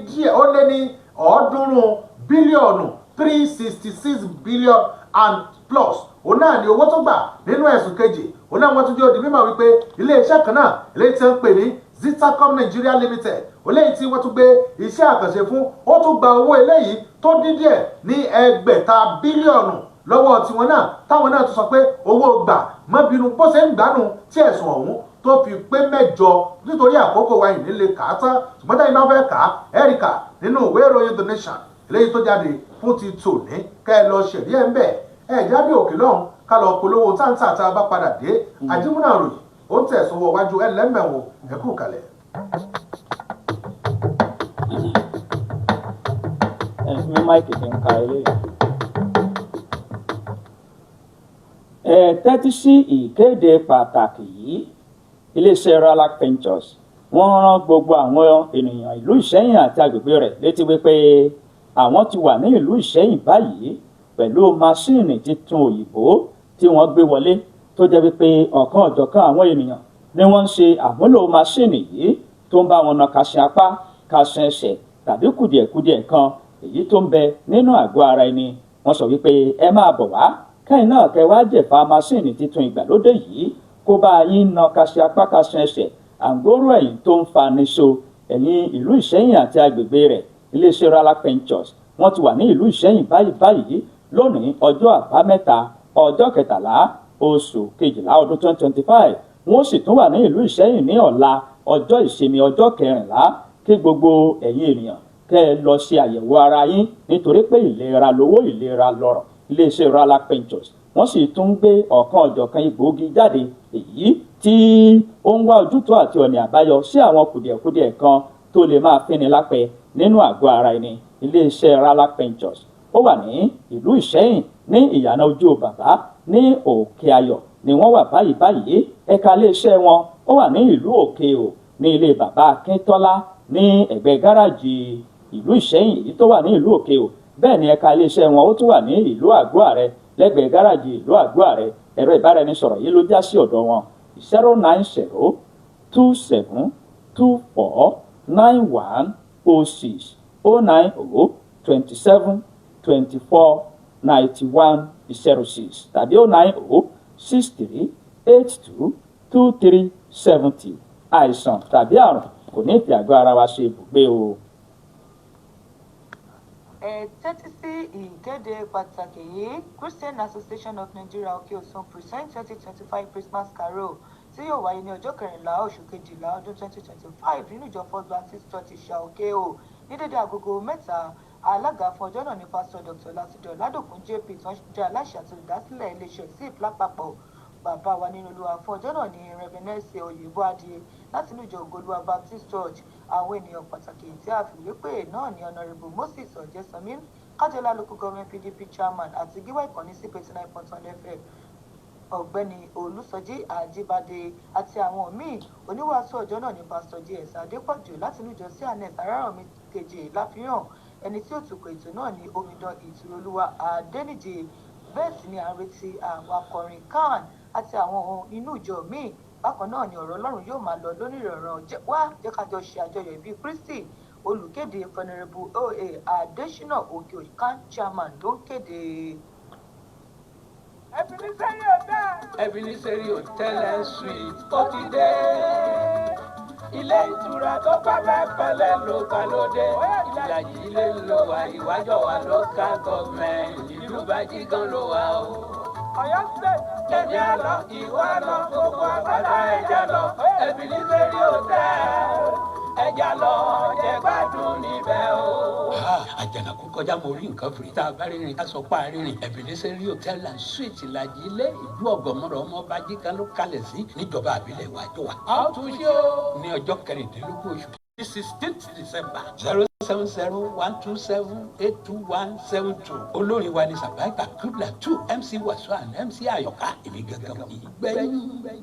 300 bílíọ̀nù 366 billion and plus. Òun náà ni owó tó gbà nínú ẹ̀sùn kejì. Òun náà wọ́n tún jẹ́ ó di mímọ̀ wípé iléeṣẹ́ kan náà eléyìí tí wọ́n pè ní Zitacom Nigeria Limited eléyìí tí wọ́n tún gbé iṣẹ́ àkànṣe fún ó tún gba owó eléyìí tó dín díẹ̀ ní 600 bílíọ̀nù lọ́wọ́ tiwọn náà táwọn náà tún sọ pé owó gbà má bínú bó ṣe ń gbádùn tí ẹ̀sùn ọ̀hún tó fi pé 8 nítorí àkókò wa yìí nílé kà á tán ṣùgbọ́n táyì máa fẹ́ kà á ẹ̀ríkà nínú ìwé ìròyìn The Nation eléyìí tó jáde fún ti tòní kẹ́ ẹ lọ ṣẹ̀rí ẹ̀ ń bẹ̀ ẹ̀ jáde òkè lọ́hùn ká lọ polówó táǹtà tá a bá padà dé Àjímúnà ròyìn ó ń tẹ̀sọ́wọ́ wájú ẹlẹ́mẹ̀wò ẹ̀kú kalẹ̀. mi máìkì fi ń ka eléyìí. Tẹ́tí sí ìkéde pàtàkì yìí iléeṣẹ́ Ralac Ventures wọ́n rán gbogbo àwọn ènìyàn ìlú Ìṣẹ́yìn àti agbègbè rẹ̀ létí wípé àwọn ti wà ní ìlú Ìṣẹ́yìn báyìí pẹ̀lú máṣíìnì titun òyìnbó tí wọ́n gbé wọlé tó jẹ́ wípé ọ̀kan ọ̀jọ̀kan àwọn ènìyàn ni wọ́n ń ṣe àmúlò máṣíìnì yìí tó ń bá wọn na kàṣẹ apá kàṣẹ ẹsẹ̀ tàbí kùdìẹ̀kudiẹ̀ kan èyí tó ń bẹ nínú àgọ́ ara ẹni. Wọ́n sọ wípé ẹ máa bọ̀ wá kẹ́yìn náà kẹ́ wá jẹ̀fà máṣíìnì titun ìgbàlódé yìí kó bá yín na kàṣẹ apá kàṣẹ ẹsẹ̀ àǹgóró ẹ̀yìn tó ń fa níṣó ẹ̀yìn ìlú Ìṣẹ́yìn àti agbègbè rẹ̀. Iléeṣẹ́ Ralac Ventures wọ́n ti wà ní ìlú Ìṣẹ́yìn báyìí lónìí ọjọ́ àbámẹ́ta ọjọ́ 13 oṣù kejìlá ọdún 2025. Wọ́n sì tún wà ní ìlú Ìṣẹ́yìn ní ọ̀la ọjọ́ ìsinmi ọjọ́ 14 kí gbogbo ẹ̀yin ènìyàn kẹ́ ẹ lọ ṣe àyẹ̀wò ara yín nítorí pé ìlera lówó ìlera lọ́rọ̀. Iléeṣẹ́ Ralac Ventures wọ́n sì tún gbé ọ̀kan ọ̀jọ̀kan egbòogi jáde èyí tí ó ń wá ojútùú àti ọ̀nà àbáyọ sí àwọn kùdìẹ̀kudiẹ̀ kan tó lè máa fínni lápẹ́ nínú àgọ́ ara ẹni. Iléeṣẹ́ Ralac Ventures ó wà ní ìlú Ìṣẹ́yìn ní ìyànà ojú bàbá ní Òkè Ayọ̀ ni wọ́n wà báyìí. Ẹ̀ka iléeṣẹ́ wọn ó wà ní ìlú Òkè Ò ní ilé bàbá Akíntọ́lá ní ẹ̀gbẹ́ gáràjì ìlú Ìṣẹ́yìn èyí tó wà ní ìlú Òkè Ò. Bẹ́ẹ̀ ni ẹ̀ka iléeṣẹ́ wọn ó tún wà ní ìlú Àgọ́ Àrẹ lẹ́gbẹ̀ẹ́ gáràjì ìlú Àgọ́ Àrẹ. Ẹ̀rọ ìbáraẹnisọ̀rọ̀ yìí ló já sí ọ̀dọ̀ wọn 09027249106 09027249106 tàbí 09063822370. Àìsàn tàbí àrùn kò ní fi àgọ́ ara wa ṣe ibùgbé o. Tẹ́tí sí ìkéde pàtàkì yìí Christian Association of Nigeria Òkè Òsùn present 2025 Christmas Carol tí yóò wáyé ní ọjọ́ 14 oṣù kejìlá ọdún 2025 nínú ìjọ First Baptist Church Ṣàòkè o ní dédé agogo 3. Alága fún ọjọ́ náà ní pásítọ̀ Dr. Lásìdọ̀ Ládòkun JP tó ń jẹ́ aláṣẹ àti olùdásílẹ̀ iléeṣẹ́ SIP lápapọ̀. Bàbá wa nínú Olúwa fún ọjọ́ náà ní Rẹ̀bẹ̀nẹ́sì Oyèbó Adìẹ láti inú ìjọ Ògolúwa Baptist Church. Àwọn ènìyàn pàtàkì tí a fìwé pè náà ní Honourable Moses Ọ̀jẹ́sánmi, Kájọlá Local Government PDP Chairman àti Gíwá ìkànnì CP 89.1 FM. Ọ̀gbẹ́ni Olùsọjí Àjíbádé àti àwọn míì. Oníwàásù ọjọ́ náà ní pásítọ̀ JS Adépọ̀jù láti inú ìjọ CNS Arárọ̀mí kejì láfihàn. Ẹni tí ó tukọ̀ ètò náà ní omidan Ìtùrọ̀lúwa Adéníjì. Bẹ́ẹ̀ sì ni à ń retí àwọn akọrin kan àti àwọn ohun inú ìjọ míì. Bákan náà ni ọ̀rọ̀ Ọlọ́run yóò máa lọ lónìrànràn. Jẹ́ ká jọ ṣe àjọyọ̀ ìbí Kristi. Olùkéde Venerable OA Adésínà Òkè-Òkàn Chairman ló ń kéde. Ebenezer Hotel and Suites ó ti dé. Ilé ìtura tó pẹ́lẹ́pẹ́lẹ́ ló gbàlódé. Ìlàjì ilé ló wà, ìwájọ́ wa local government. Ìlú Bàjígan ló wà o. Ọ̀yọ́ state. Ẹ̀jẹ̀ lọ, ìwà lọ, gbogbo àgbàlá ẹ̀jẹ̀ lọ. Ebenezer Hotel. Ẹ̀jẹ̀ lọ, jẹ gbádùn níbẹ̀ o. Àjànàkú kọjá mo rí nǹkan fìrí tá a bá rìnrìn ká sọ pa rìnrìn. Ebenezer Hotel and Suites Ìlàjì ilé ìlú Ọ̀gọ̀mọ̀rọ̀ ọmọ Bàjígan ló kalẹ̀ sí níjọba àbílẹ̀ ìwájọ́ wa. A ó tún ṣe o ní ọjọ́ 16 oṣù 16 December 07012782172. Olórin wa ni Sàbáìkà Kúbla 2 MC Wàsó and MC Àyọ̀ká èmi gangan ìgbẹ́yìn.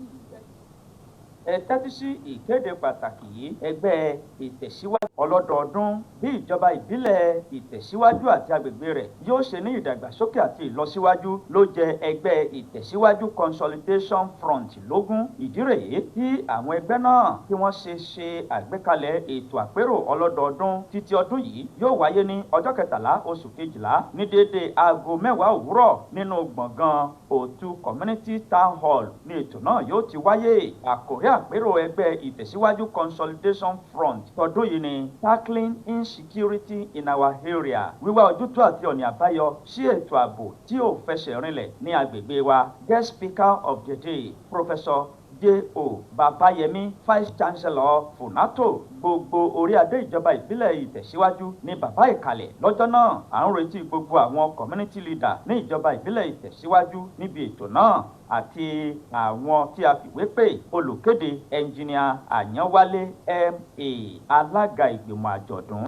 Ẹ tẹ́tí sí ìkéde pàtàkì yìí. Ẹgbẹ́ ìtẹ̀síwájú ọlọ́dọọdún bí ìjọba ìbílẹ̀ ìtẹ̀síwájú àti agbègbè rẹ̀ yóò ṣe ní ìdàgbàsókè àti ìlọsíwájú ló jẹ ẹgbẹ́ ìtẹ̀síwájú Consolidation Front lógún. Ìdí rèé tí àwọn ẹgbẹ́ náà tí wọ́n ṣe àgbékalẹ̀ ètò àpérò ọlọ́dọọdún títí ọdún yìí yóò wáyé ní ọjọ́ 13 oṣù kejìlá ní déédéé aago 10 òwúrọ̀ nínú gbọ̀ngàn Òtù Community Town Hall ní ètò náà yóò ti wáyé. Àkòrí àpérò ẹgbẹ́ ìtẹ̀síwájú Consolidation Front tọdún yìí ni Tackling Insecurity in Our Area, wíwá ojútùú àti ọ̀nà àbáyọ sí ètò ààbò tí ò fẹsẹ̀ rinlẹ̀ ní agbègbè wa. Guest speaker of the day, Professor J.O. Babayemi, Vice Chancellor Funato. Gbogbo orí adé ìjọba ìbílẹ̀ ìtẹ̀síwájú ní bàbá ìkàlẹ̀ lọ́jọ́ náà. À ń retí gbogbo àwọn community leader ní ìjọba ìbílẹ̀ ìtẹ̀síwájú níbi ètò náà àti àwọn tí a fìwé pè. Olùkéde Engineer Àyánwálé M.A. alága ìgbìmọ̀ àjọ̀dún.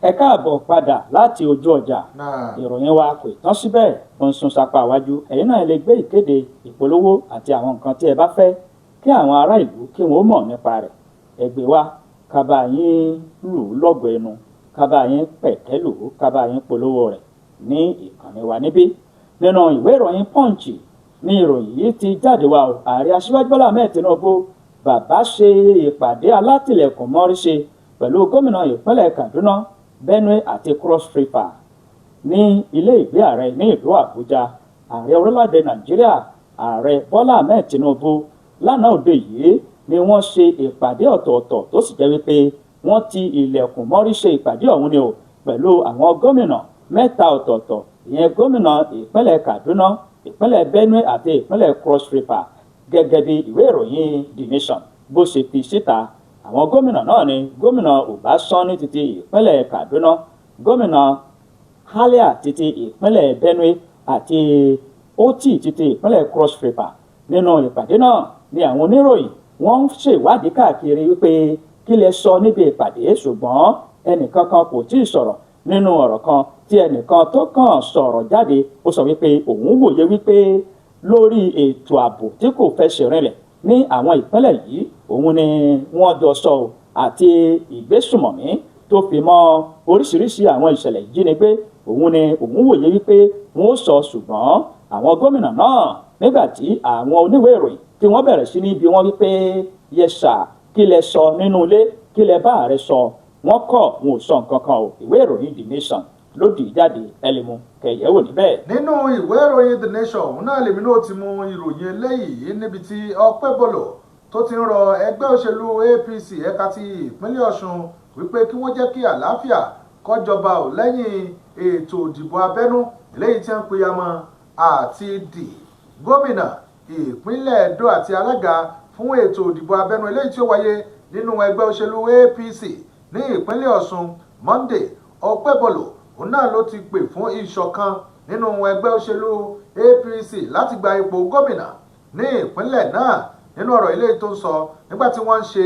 Ẹ káàbọ̀ padà láti ojú ọjà. Ìròyìn wa kò tán síbẹ̀, ó ń sún sapá iwájú. Ẹ̀yin náà lè gbé ìkéde, ìpolówó àti àwọn nǹkan tí ẹ bá fẹ́ kí àwọn ará ìlú kí wọ́n mọ̀ nípa rẹ̀. Ẹ gbé wá ká bá yín lù ú lọ́gọ̀ ẹnu, ká bá yín pẹ̀kẹ́ lù ú, ká bá yín polówó rẹ̀ ní ìkànnì wa níbí. Nínú ìwé ìròyìn Punch ní ìròyìn yìí ti jáde wá o. Ààrẹ Aṣíwájú Bọ́lá Ahmed Tinubu bàbá ṣe ìpàdé alátìlẹ̀kùn mọ́ríṣe pẹ̀lú gómìnà ìpínlẹ̀ Kaduna, Benue àti Cross River ní ilé ìgbé ààrẹ ní ìlú Àbújá. Ààrẹ orílẹ̀-èdè Nàìjíríà Ààrẹ Bọ́lá Ahmed Tinubu lánàá òde yìí ni wọ́n ṣe ìpàdé ọ̀tọ̀ọ̀tọ̀ tó sì jẹ́ wípé wọ́n ti ilẹ̀kùn mọ́rí ṣe ìpàdé ọ̀hún ni o pẹ̀lú àwọn gómìnà mẹ́ta ọ̀tọ̀ọ̀tọ̀, ìyẹn gómìnà ìpínlẹ̀ Kaduna, ìpínlẹ̀ Benue àti ìpínlẹ̀ Cross River. Gẹ́gẹ́ bí ìwé ìròyìn The Nation bó ṣe fi síta, àwọn gómìnà náà ni gómìnà Ọbásanjọ́ títí ìpínlẹ̀ Kaduna, gómìnà Halia títí ìpínlẹ̀ Benue àti Oti títí ìpínlẹ̀ Cross River. Nínú ìpàdé náà ni àwọn oníròyìn wọ́n ń ṣèwádìí káàkiri wípé kí lẹ sọ níbi ìpàdé, ṣùgbọ́n ẹnìkankan kò tí ì sọ̀rọ̀. Nínú ọ̀rọ̀ kan tí ẹnìkan tó kàn sọ̀rọ̀ jáde, ó sọ wípé òun wòye wípé lórí ètò ààbò tí kò fẹsẹ̀ rinlẹ̀ ní àwọn ìpínlẹ̀ yìí, òun ni wọ́n jọ sọ àti ìgbésùmọ̀mí tó fi mọ́ oríṣiríṣi àwọn ìṣẹ̀lẹ̀ ìjínigbé, òun ni òun wòye wípé wọ́n sọ. Ṣùgbọ́n àwọn gómìnà náà nígbà tí àwọn oníwèé ìròyìn tí wọ́n bẹ̀rẹ̀ sí ní bi wọ́n wípé yẹsà kí lẹ sọ nínú ilé, kí lẹ bá ààrẹ sọ, wọ́n kọ̀ wọn ò sọ nǹkan kan o. Ìwé ìròyìn The Nation lódì jáde ẹlẹ́mu kẹ̀yẹ́wò níbẹ̀. nínú ìwé ìròyìn The Nation òun náà lèmi náà ti mú ìròyìn eléyìí níbi tí Ọpẹ́bọlọ̀ tó ti ń rọ ẹgbẹ́ òṣèlú APC ẹ̀ka ti ìpínlẹ̀ Ọ̀ṣun wípé kí wọ́n jẹ́ kí àlàáfíà kó jọba ò lẹ́yìn ètò ìdìbò abẹ́nú eléyìí tí ń peyamọ àti di gómìnà ìpínlẹ̀ Ẹdó àti alága fún ètò ìdìbò abẹ́nú eléyìí tí ó wáyé nínú ẹgbẹ́ òṣèlú APC ní ìpínlẹ̀ Ọ̀ṣun Monday. Ọpẹ́bọlọ̀ òun náà ló ti pè fún ìṣọ̀kan nínú ẹgbẹ́ òṣèlú APC láti gba ipò gómìnà ní ìpínlẹ̀ náà. Nínú ọ̀rọ̀ ilé tó ń sọ nígbà tí wọ́n ń ṣe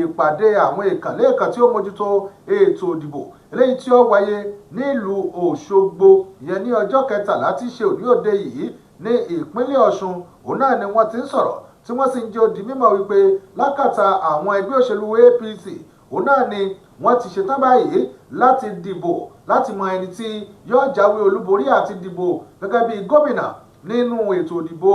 ìpàdé àwọn ìkànlẹ́ẹ̀kan tí ó mójútó ètò ìdìbò eléyìí tí ó wáyé nílùú Òṣogbo ìyẹn ní ọjọ́ 13 tí ṣe òní òde yìí ní ìpínlẹ̀ Ọ̀ṣun. Òun náà ni wọ́n ti ń sọ̀rọ̀ tí wọ́n sì ń jẹ́ ó di mímọ̀ wípé lákàtà àwọn ẹgbẹ́ òṣèlú APC òun náà ni wọ́n ti ṣetán báyìí láti dìbò láti mọ ẹni tí yóò jáwé olúborí àti dìbò gẹ́gẹ́ bí gómìnà nínú ètò ìdìbò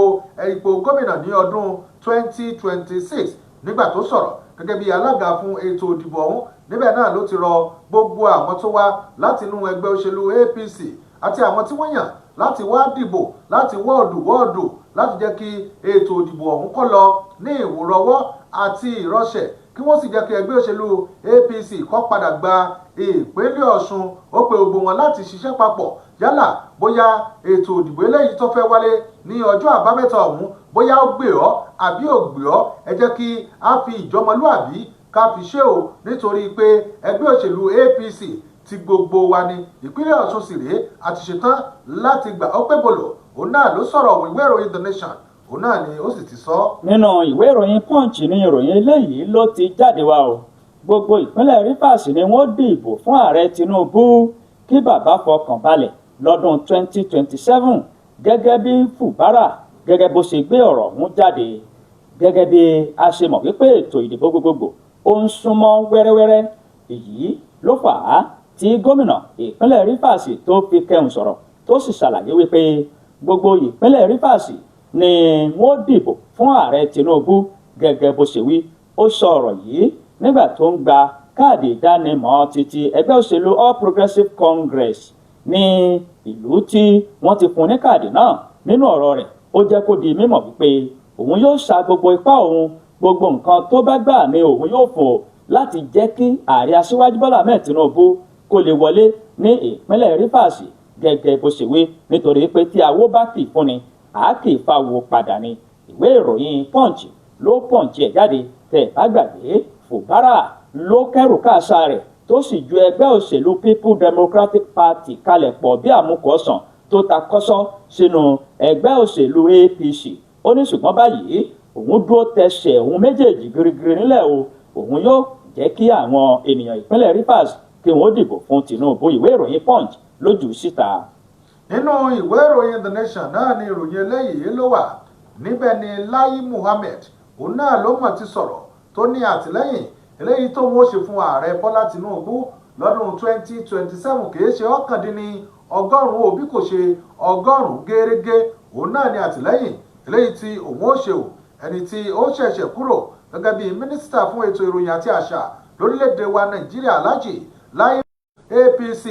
ipò gómìnà ní ọdún 2026. nígbà tó sọ̀rọ̀ gẹ́gẹ́ bí alága fún ètò ìdìbò ọ̀hún níbẹ̀ náà ló ti rọ gbogbo àwọn tó wá láti inú ẹgbẹ́ òṣèlú APC àti àwọn tí wọ́n yàn láti wá dìbò láti wọ́ọ̀dù láti jẹ́ kí ètò ìdìbò ọ̀hún kó lọ ní ìwòrọ̀wọ́ àti ìrọ̀ṣẹ̀ kí wọ́n sì jẹ́ kí ẹgbẹ́ òṣèlú APC kó padà gba ìpínlẹ̀ Ọ̀ṣun. Ó pe gbogbo wọn láti ṣiṣẹ́ papọ̀ yálà bóyá ètò ìdìbò eléyìí tó fẹ́ wálé ní ọjọ́ àbámẹ́ta ọ̀hún bóyá ó gbé ọ́ àbí ò gbé ọ́, ẹ jẹ́ kí a fi ìjọmọlúàbí ká fi ṣe o, nítorí pé ẹgbẹ́ òṣèlú APC ti gbogbo wa ní ìpínlẹ̀ Ọ̀ṣun sì rèé àti ṣetán láti gbà. Ọpẹ́bọlọ̀ òun náà ló sọ̀rọ̀ ìwé ìròyìn The Nation òun náà ni ó sì ti sọ. nínú ìwé ìròyìn Punch ní ìròyìn eléyìí ló ti jáde wá o. gbogbo ìpínlẹ̀ Rivers ni wọ́n dìbò fún ààrẹ Tinubu kí bàbá fọkàn balẹ̀ lọ́dún 2027 gẹ́gẹ́ bí Fubara gẹ́gẹ́ bó ṣe gbé ọ̀rọ̀ ọ̀hún jáde. gẹ́gẹ́ bí a ṣe mọ̀ wípé ètò ìdìbò gbogbogbò ó ń súnmọ́ wẹ́rẹ́wẹ́rẹ́, èyí ló fà á tí gómìnà ìpínlẹ̀ Rivers tó fi kẹ́hùn sọ̀rọ̀ tó sì ṣàlàyé wípé gbogbo ìpínlẹ̀ Rivers ni wọ́n dìbò fún ààrẹ Tinubu gẹ́gẹ́ bó ṣe wí. ó sọ ọ̀rọ̀ yìí nígbà tó ń gba káàdì ìdánimọ̀ títí ẹgbẹ́ òṣèlú All Progressives Congress ní ìlú tí wọ́n ti fún ní káàdì náà. nínú ọ̀rọ̀ rẹ̀ ó jẹ́ kó di mímọ̀ wípé òun yóò sa gbogbo ipá òun, gbogbo nǹkan tó bá gbà ní òun yóò fò láti jẹ́ kí ààrẹ aṣíwájú Bọ́lá Ahmed Tinubu kó lè wọlé ní ìpínlẹ̀ Rivers gẹ́gẹ́ bó ṣe wí, nítorí pé tí awó bá kì í fúnni àá kì í fáwọ́ padà ni. ìwé ìròyìn Punch ló pọ̀ǹtì ẹ̀ jáde. tẹ̀ bá gbàgbé Fubara ló kẹ́rù káàsà rẹ̀ tó sì ju ẹgbẹ́ òṣèlú People Democratic Party kalẹ̀ pọ̀ bí àmúkọ̀ọ́sàn tó ta kọ́sọ́ sínú ẹgbẹ́ òṣèlú APC. ó ní ṣùgbọ́n báyìí òun dúró tẹsẹ̀ òun méjèèjì girigiri nílẹ̀ o, òun yóò jẹ́ kí àwọn ènìyàn ìpínlẹ̀ Rivers kí wọ́n dìbò fún Tinubu. ìwé ìròyìn Punch lójú síta. nínú ìwé ìròyìn The Nation náà ni ìròyìn eléyìí ló wà. níbẹ̀ ni Lai Muhammed òun náà ló mọ̀ ti sọ̀rọ̀ tó ní àtìlẹ́yìn eléyìí tó wọ́n ṣe fún ààrẹ Bọ́lá Tinubu lọ́dún 2027 kìí ṣe 100 òbí kò ṣe 100 gẹ́rẹ́gẹ́. òun náà ni àtìlẹ́yìn eléyìí tí òun ó ṣe o, ẹni tí ó ṣẹ̀ṣẹ̀ kúrò gẹ́gẹ́ bí mínísítà fún ètò ìròyìn àti àṣà lórílẹ̀‐èdè wa Nàìjíríà Alhaji Lai APC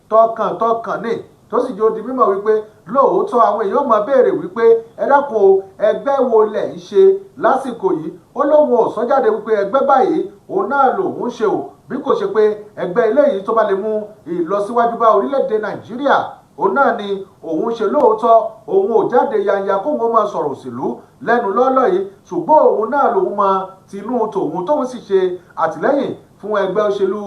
tọkàntọkàn ní tó sì jẹ́ ó di mímọ̀ wípé lóòótọ́ àwọn èèyàn máa béèrè wípé ẹ dákun o, ẹgbẹ́ wo lẹ̀ ń ṣe lásìkò yìí. ó lóun ò sọ jáde wípé ẹgbẹ́ báyìí òun náà lòun ṣe o, bí kò ṣe pé ẹgbẹ́ eléyìí tó bá lè mú ìlọsíwájú bá orílẹ̀-èdè Nàìjíríà òun náà ni òun ṣe. lóòótọ́ òun ò jáde yanya kóun ó máa sọ̀rọ̀ òṣèlú lẹ́nu lọ́lọ́ yìí, ṣùgbọ́n òun náà lòun mọ tinú tòun tóun sì ṣe àtìlẹ́yìn fún ẹgbẹ́ òṣèlú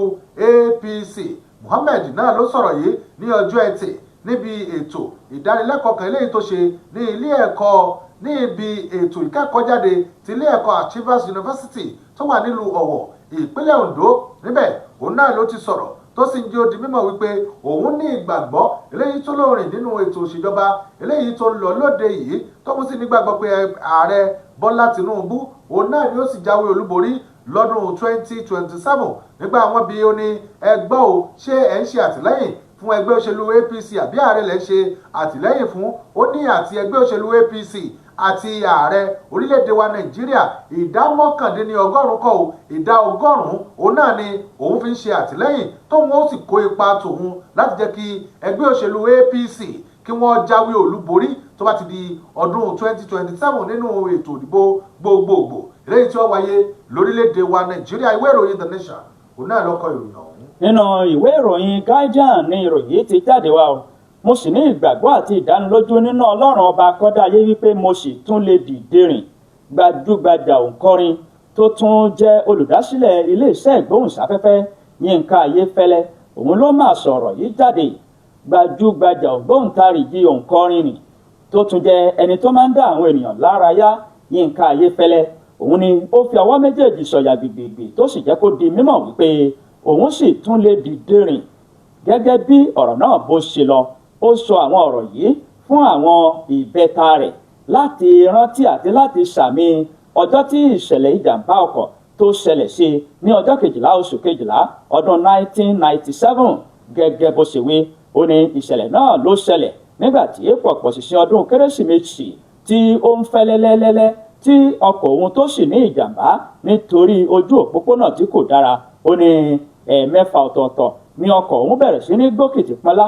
APC. Muhammed náà ló sọ̀rọ̀ yìí ní ọjọ́ Ẹtì níbi ètò ìdánilẹ́kọ̀ọ́ kan eléyìí tó ṣe ní ilé ẹ̀kọ́ ní ibi ètò ìkẹ́kọ̀ọ́jáde ti ilé ẹ̀kọ́ Achievers University tó wà nílùú Ọ̀wọ̀ ìpínlẹ̀ Ondo. níbẹ̀ òun náà ló ti sọ̀rọ̀ tó sì ń jẹ́ ó di mímọ̀ wípé òun ní ìgbàgbọ́ eléyìí tó lóòrìn nínú ètò òṣèjọba eléyìí tó ń lọ lóde yìí, tóun sì nígbàgbọ́ pé ààrẹ Bọ́lá Tinubu òun náà ni ó sì jáwé olúborí lọ́dún 2027. nígbà wọn bí ó ní ẹgbọ́ o, ṣé ẹ̀ ń ṣe àtìlẹ́yìn fún ẹgbẹ́ òṣèlú APC àbí ààrẹ lẹ̀ ń ṣe àtìlẹ́yìn fún? ó ní àti ẹgbẹ́ òṣèlú APC àti ààrẹ orílẹ̀-èdè wa Nàìjíríà ìdá 99% kọ́ o ìdá 100 òun náà ni òun fi ń ṣe àtìlẹ́yìn tóun ó sì kó ipa tòun láti jẹ́ kí ẹgbẹ́ òṣèlú APC kí wọ́n jáwé olúborí tó bá ti di ọdún 2027 nínú ètò ìdìbò gbogbogbò eléyìí tí ó wáyé lórílẹ̀-èdè wa Nàìjíríà. ìwé ìròyìn The Nation òun náà ló kọ ìròyìn ọ̀hún. nínú ìwé ìròyìn Guardian ni ìròyìn ti jáde wá o mo sì ní ìgbàgbọ́ àti ìdánilójú nínú Ọlọ́run ọba akọ́dáyé wípé mo sì tún lè dìde rìn. Gbajúgbajà òǹkọrin tó tún jẹ́ olùdásílẹ̀ iléeṣẹ́ ìgbóhùnsáfẹ́fẹ́ Yínká Ayéfẹ́lẹ́ òun ló máa sọ̀rọ̀ yìí jáde. Gbajúgbajà ògbóǹtarìgì òǹkọrin nì tó tún jẹ́ ẹni tó máa ń dá àwọn ènìyàn lárayá Yínká Ayéfẹ́lẹ́ òun ni ó fi ọwọ́ méjèèjì sọ̀yà gbìgbìgbì tó sì jẹ́ kó di mímọ̀ wípé òun sì tún lè dìde rìn. Gẹ́gẹ́ bí ọ̀rọ̀ náà bó ṣe lọ ó sọ àwọn ọ̀rọ̀ yìí fún àwọn ìbẹ́ta rẹ̀ láti rántí àti láti sàmì ọjọ́ tí ìṣẹ̀lẹ̀ ìjàmbá ọkọ̀ tó ṣẹlẹ̀ sí ní ọjọ́ 12 oṣù 12 ọdún 1997. Gẹ́gẹ́ bó ṣe wí ó ní ìṣẹ̀lẹ̀ náà ló ṣẹlẹ̀ nígbà tí pọ̀pọ̀ ṣìnṣìn ọdún kérésìmesì tí ó ń fẹ́ lẹ́lẹ́lẹ́lẹ́ tí ọkọ̀ òun tó sì ní ìjàmbá nítorí ojú òpópónà tí kò dára. Ó ní ẹ̀ẹ̀mẹ́fà ọ̀tọ̀ọ̀tọ̀ ni ọkọ̀ òun bẹ̀rẹ̀ sí ní gbókìtì pọnlá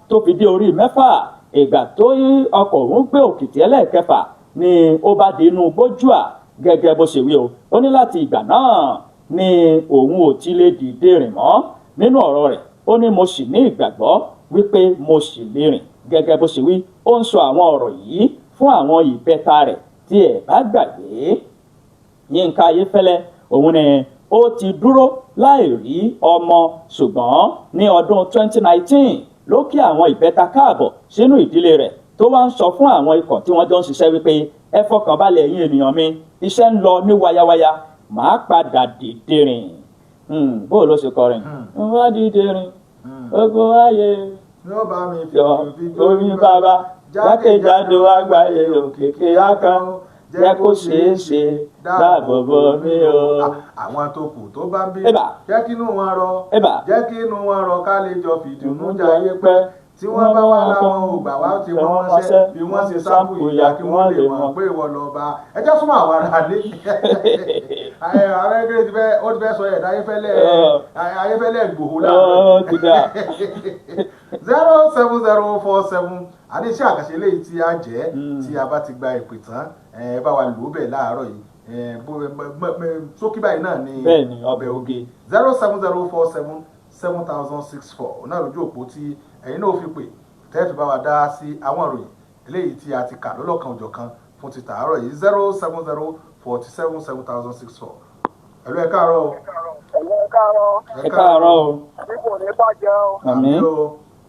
tó fi dé orí 6. Ìgbà tó yí ọkọ̀ òun gbé òkìtì ẹlẹ́ẹ̀kẹfà ni ó bá di inú bójúà. Gẹ́gẹ́ bó ṣe wí o ó ní láti ìgbà náà ni òun ò ti lè dìde rìn mọ́. Nínú ọ̀rọ̀ rẹ̀ ó ní mo sì ní ìgbàgbọ́ wípé mo sì lè rìn. Gẹ́gẹ́ bó ṣe wí ó ń sọ àwọn ọ̀rọ̀ yìí fún àwọn ìbẹ́ta rẹ̀ tí ẹ bá gbàgbé. Yínká Ayéfẹ́lẹ́ òun ni ó ti dúró láì rí ọmọ ṣùgbọ́n ní ọdún 2019 ló kí àwọn ìbẹ́ta káàbọ̀ sínú ìdílé rẹ̀ tó wá ń sọ fún àwọn ikọ̀ tí wọ́n jọ ń ṣiṣẹ́ wípé ẹ fọkàn balẹ̀ ẹ̀yin ènìyàn mi iṣẹ́ ń lọ ní wayawaya màá padà dìde rìn. Bó ló ṣe kọrin wá dìde rìn ogun ayé yóò bá mi fi omi bàbá jákèjádò àgbáyé òkèké akán jẹ́ kó ṣeé ṣe dáàbò bò mí o. àwọn tó kù tó bá ń bí jẹ́ kí inú wọn rọ jẹ́ kí inú wọn rọ ká lè jọ fìdùnnú jayé pẹ́ tí wọ́n bá wà láwọn ògbà wá tí wọ́n ṣe bí wọ́n ṣe sáàpù ìyá kí wọ́n lè mọ̀ pé ìwọ lọ bá ẹjọ́ súnmọ́ àwọn ará lé. àwọn ẹgbẹ́ ti fẹ́ sọ ẹ̀dá Ayéfẹ́lẹ́ Ìgbòho láàárọ̀. 07047 àdéṣe àkàṣe eléyìí tí a jẹ́ tí a bá ti gba ìpè tán ẹ bá wa lò ó bẹ̀ láàárọ̀ yìí sókí báyìí náà ni ọbẹ̀ oge 07047 7064 náà lójú òpó tí ẹ̀yin náà fi pè tẹ́ẹ̀fì bá wa dá sí àwọn ìròyìn eléyìí tí a ti kà lọ́lọ́kan òjọ̀kan fún ti tàárọ̀ yìí 07047 7064. ẹ̀lú ẹ káàárọ̀ o. ẹ káàárọ̀ o. níbo ní bàjẹ́ o. àmín.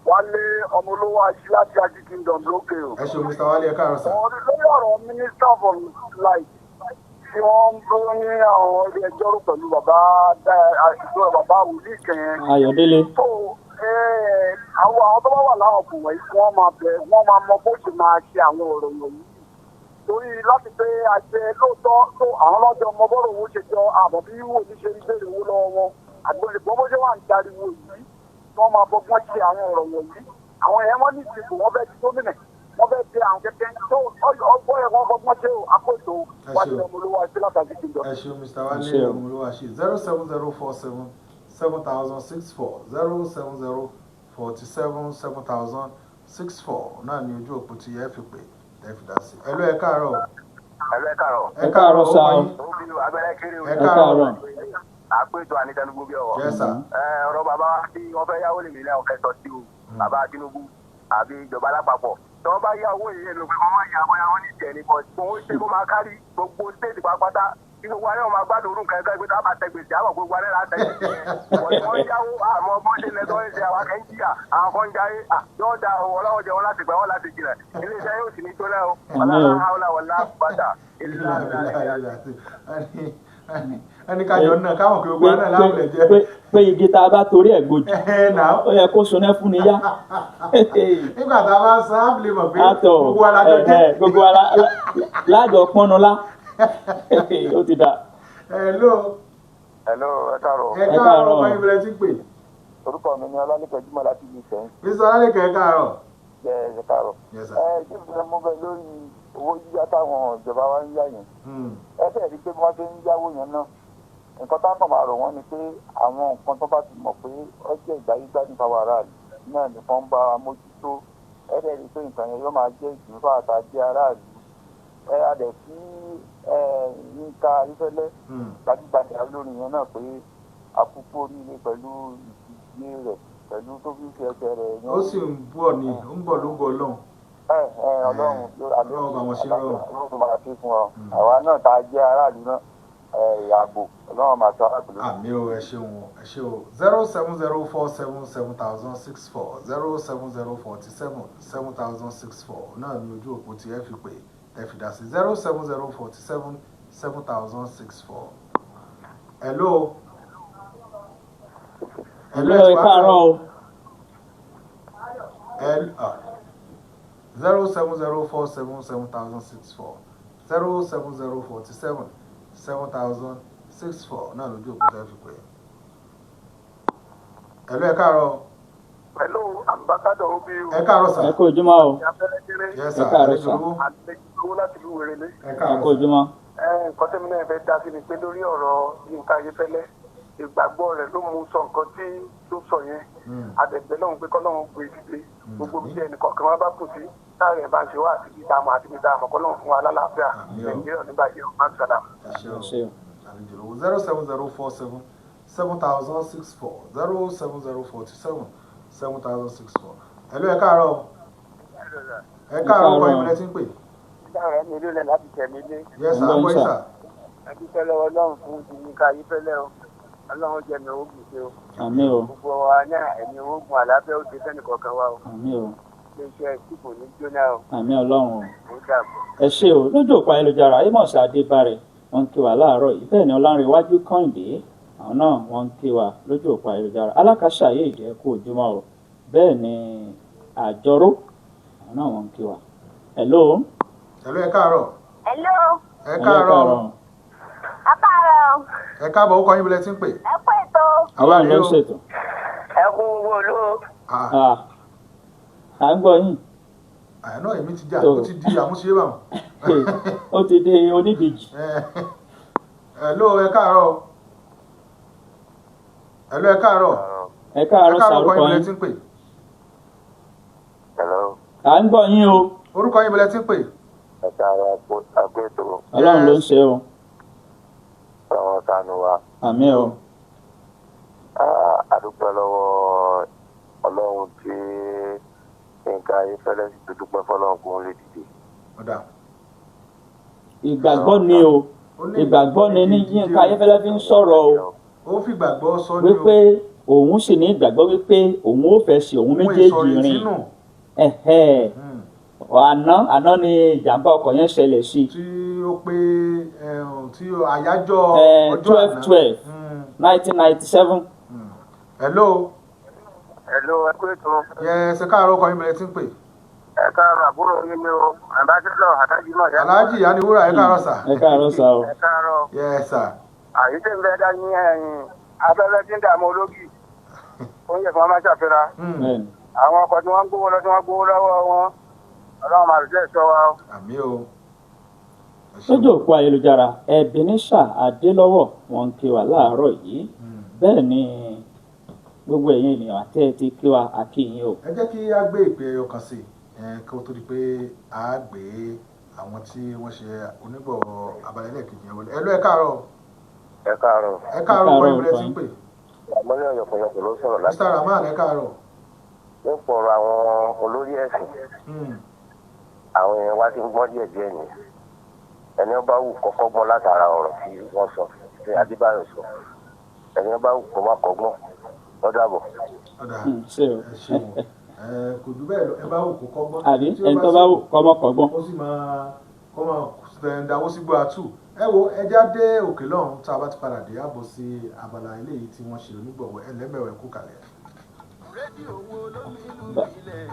Wálé ọmọ olówó ají láti ají kingdom lókè o. ẹ ṣeun Mr. Wálé ẹ káàárọ̀ sà. lórí ọ̀rọ̀ minister of life tí wọ́n ń bọ́ ní àwọn ilé ẹjọ́ rò pẹ̀lú bàbá wòlíì kẹ́yìn. Ayọ̀délé. tó àwọn tó bá wà láwọn ọkùnrin wọ̀nyí wọ́n máa mọ bó ṣe máa ṣe àwọn ọ̀rọ̀ wọ̀nyí. torí láti pé àṣẹ lóòótọ́ tó àwọn ọlọ́jọ́ ọmọ bọ́rọ̀ owó ṣe jọ àbọ̀ bí wòlíì ṣe ń béèrè owó lọ́wọ́ wọn àgbélébọ́ bó ṣe wà ń dariwo yìí wọ́n máa bọ́gbọ́n ṣe àwọn ọ̀rọ̀ wọ̀nyí àwọn èèyàn wọ́n ní ìdìbò wọ́n fẹ́ di gómìnà wọ́n fẹ́ di àwọn kẹ̀kẹ́ tó ọgbọ́n yẹn wọ́n bọ́gbọ́n ṣe àkóso wájú ọmọ olówó àṣẹ látàrí kìjọ. ẹ ṣeun Mr. Wálé ọmọ olówó àṣẹ 07047 7064 07047 7064 náà ni ojú òpó tí ẹ fi pè ẹ fi dá sí. ẹlú ẹ káàárọ̀. ẹ káàárọ̀ sáà. ẹ káàárọ̀. àpéjọ àníjànúgbò bí ọwọ́. Yes sir. ọ̀rọ̀ bàbá tí wọ́n fẹ́ yáwó lè mí lẹ́wọ̀n fẹ́ sọ sí o bàbá Tinubu àbí ìjọba lápapọ̀ tí wọ́n bá yá owó yìí lò pé wọ́n máa yá bóyá wọ́n ní ìjẹ́ ní bọ́ owó ṣe kó máa kárí gbogbo stéètì pápátá kí gbogbo alẹ́ wọn máa gbádùn orun kankan pé táwọn àtẹ gbèsè àwọn gbogbo alẹ́ láti gbèsè wọ́n yáwó àmọ́ bọ́ńdé lẹ́tọ́ ẹ̀ ṣe àwọn akẹ́ńjìyà àwọn kan jáde yóò da owó ọlọ́wọ́ jẹ wọn láti gbà wọn láti jìnà iléeṣẹ́ yóò sì ní tó lẹ́ o ẹni kájọ náà káwọn kí gbogbo náà láwùlẹ̀ jẹ́. pé igi tá a bá torí ẹ̀ gbòjì ó yẹ kó sunẹ́ fún ni yá. nígbà tá a bá san á lè mọ̀ pé gbogbo alájọ jẹ́. gbogbo alájọ pọ́nnu lá ó ti dà. Hello, ẹ káàárọ̀. ẹ káàárọ̀ ọmọ ìbílẹ̀ tí ń pè. orúkọ mi ni Ọlálẹ́kẹ̀ Jùmọ̀ láti ìlú Ìṣẹ́yìn. Mr. Ọlálẹ́kẹ̀ ẹ káàárọ̀. jẹ́ ẹ káàárọ̀. Yes, sir. Kí ni mo bẹ lórí owó yíyá táwọn ìjọba wa ń yá yẹn? Ẹ fẹ́ rí i pé bí wọ́n ṣe ń yáwó yẹn náà, nǹkan tá a kàn máa rọ̀ wọ́n ni pé àwọn nǹkan tó bá ti mọ̀ pé ọjọ́ ìgbáyégbádùn fáwọn aráàlú náà nìkan ń bá wa mójútó. Ẹ fẹ́ rí i pé nǹkan yẹn yóò máa jẹ́ ìdùnnú fún àtàjẹ́ aráàlú. Adẹ̀ sí Yínká Ayéfẹ́lẹ́ gbajúgbajà lórí yẹn náà pé àkókò oríire pẹ̀lú ìdíje rẹ̀ pẹ̀lú tó fi ṣe ẹsẹ̀ rẹ̀ yẹn. Ó sì ń bọ̀ ni ó ń bọ̀ ló ń bọ̀ lọ́hùn. Ọlọ́run Ọlọ́run bá wọn ṣe rọrùn. Ọlọ́run máa ṣe fún ọ. Àwa náà tá a jẹ́ aráàlú náà ààbò Ọlọ́run máa sọ aráàlú. Àmì o, ẹ ṣeun o, ẹ ṣe o. 070477064 070477064 náà ni ojú òpó tí ẹ fi pè ẹ fi dá sí 070477064. Hello. Hello, ẹ káàárọ̀ o. 070477064 070477064 náà lójú òkú tẹ́ fi pè. Hello, ẹ káàárọ̀. Pẹ̀lú ambassadọ̀ obi o. Ẹ káàárọ̀ sà. Ẹ kú ojúmọ́ o. Yes, Ẹ sir. káàárọ̀ sà. Àlejò láti ìlú Wèrèlé. Ẹ Ẹ kú káàárọ̀ sà. ojúmọ́. Nǹkan tẹ́mi náà fẹ́ dá sí ni pé lórí ọ̀rọ̀ Yínká Ayéfẹ́lẹ́ ìgbàgbọ́ rẹ̀ ló mú sọ nǹkan tí tó sọ yẹn. Àdẹ̀gbẹ́ lọ́hùn pé kọ́lọ́hùn gbé dìde gbogbo bí ẹnì kọ̀ọ̀kan wá bá kù sí táàrẹ̀ bá ń ṣe wá àti bí dáàmú àti bí dáàmú kọ́lọ́hùn fún wa lálàáfíà Nàìjíríà nígbà yìí ọ̀hún máa ń sọ̀dà. Ẹ ṣe o. Àlejò lówó 070477064 070477064. Hello, ẹ káàárọ̀. Ẹ káàárọ̀ kọ́ ìmọ̀lẹ́ tí ń pè. Ìdáhùn mi ló lẹ̀ láti tẹ̀mí lé. Yes, sir. Àgbọ̀ yín sà. Adúpẹ́ lọ́wọ́ Ọlọ́run fún ti Yínká Ayéfẹ́lẹ́ o. Ọlọ́run jẹ́ mi owó gbèsè o. Àmín o. Gbogbo wa náà ẹ̀mí owó gun àlàáfíà ó ti fẹ́ni kọ̀ọ̀kan wa o. Àmín o. Iléeṣẹ́ tí kò ní jóná o. Àmín Ọlọ́run o. Ó dàbọ̀. Ẹ ṣé o. Lójú òpó ayélujára Amos Adébárẹ̀ wọ́n ń kí wa láàárọ̀ yìí. Bẹ́ẹ̀ ni Ọlánrewájú Kọ́hìndé àwọn náà wọ́n ń kí wa lójú òpó ayélujára. Alákàṣà yìí jẹ́ kú ojúmọ́ o. Bẹ́ẹ̀ ni Àjọrò àwọn náà wọ́n ń kí wa. Hello. Hello, ẹ káàárọ̀. Hello. Ẹ káàárọ̀. Apáàrọ̀. Ẹ káàbọ̀, ó kọ́ yín bílẹ̀ tí ń pè. Ẹ kú ètò. Àwọn ló ń ṣètò. Ẹ kú owó ló. À ń gbọ́ yín. Àyànà èmi ti jà, ó ti di àmúṣe báwọn. Ó ti di oníbejì. Hello, ẹ káàárọ̀. Hello, ẹ káàárọ̀. Ẹ káàárọ̀ kọ́ sàrúkọ yín bílẹ̀ yín. tí ń pè. Hello. À ń gbọ́ yín o. Orúkọ yín bílẹ̀ tí ń pè. Ẹ káàárọ̀ àgbẹ̀tò. Ọlọ́run ló ń ṣe o. Ọlọ́run ṣàánú wa. Àmín o. Adúpẹ́ lọ́wọ́ Ọlọ́run tí Yínká Ayéfẹ́lẹ́ sì tó dúpẹ́ fọlọ́run kó lè dìde. Ọ̀dà. Ìgbàgbọ́ ni o. Ìgbàgbọ́ ni ní Yínká Ayéfẹ́lẹ́ fi ń sọ̀rọ̀ o. Ó fi gbàgbọ́ sọ ní o. Wípé òun sì ní ìgbàgbọ́ wípé òun ò fẹ́ sí òun méjèèjì rìn. Àná ni ìjàmbá ọkọ̀ yẹn ṣẹlẹ̀ sí. Tí ó pé tí àyájọ́ ọjọ́ àná. 12/12/1997. Hello. Hello, ẹ kú ètò. Yes, ẹ káàárọ̀ kọ́ yín bílẹ̀ tí ń pè. Ẹ káàárọ̀ àbúrò yín ni o. Àbájọ́lọ̀ Àdájúmọ̀ yá. Alhaji Yaniwura, ẹ káàárọ̀ sà. Ẹ káàárọ̀ sà o. Ẹ káàárọ̀. Yes, sir. Àyíṣe ń bẹ dá ní abẹ́rẹ́ tí ń dààmú ológì. Oúnjẹ fún wa máa ṣàfihàn. Bẹ́ẹ̀ni. Àwọn ọkọ̀ tí wọ́n ń gbówó lọ tí wọ́n gbówó lọ́wọ́ wọn. Ọlọ́run máa rìjẹ́ ìṣọ́ wa o. Àmín o. Lójú òpó ayélujára Ebenezer Adélọ́wọ̀ wọ́n ń kí wa láàárọ̀ yìí. Bẹ́ẹ̀ ni gbogbo ẹ̀yin ènìyàn àti ẹ̀ ti kí wa àkíyìn o. Ẹ jẹ́ kí a gbé ìpè ẹyọ kan sí kí ó tó di pé a gbé àwọn tí wọ́n ṣe onígbọ̀wọ́ abalẹ̀ lẹ́ẹ̀kejì yẹn wọlé. Hello, ẹ káàárọ̀. Ẹ káàárọ̀. Ẹ káàárọ̀ kọ́ yín bílẹ̀ tí ń pè. Àmọ́lẹ́ ọ̀yọ̀kọ̀yọ̀kọ̀ ló sọ̀rọ̀ láti. Mr. Rahman, ẹ káàárọ̀. Ó pọ̀rọ̀ àwọn olórí ẹ̀sìn. Àwọn èèyàn wá ti ń gbọ́n díẹ̀ díẹ̀ ni. Ẹni ọba wù kọ́kọ́ gbọ́n látara ọ̀rọ̀ tí wọ́n sọ tí Adébáyọ̀ sọ. Ẹni ọba wù kọ́ má kọ́gbọ́n lọ́dàbọ̀. Ọ̀dà Ṣé o? ẹ ṣeun. Kò jù bẹ́ẹ̀ lọ, ẹ bá wù kó kọ́gbọ́n. Àbí ẹni tó bá wù kọ́mọkọ́gbọ́n. Ó sì máa dáwó sí gbọ́ àtù. Ẹ wo ẹja dé òkè lọ́hùn tá a bá ti padà dé àbọ̀ sí abala eléyìí tí wọ́n ṣe onígbọ̀wọ́ ẹlẹ́mẹ̀wẹ̀ kú kalẹ̀.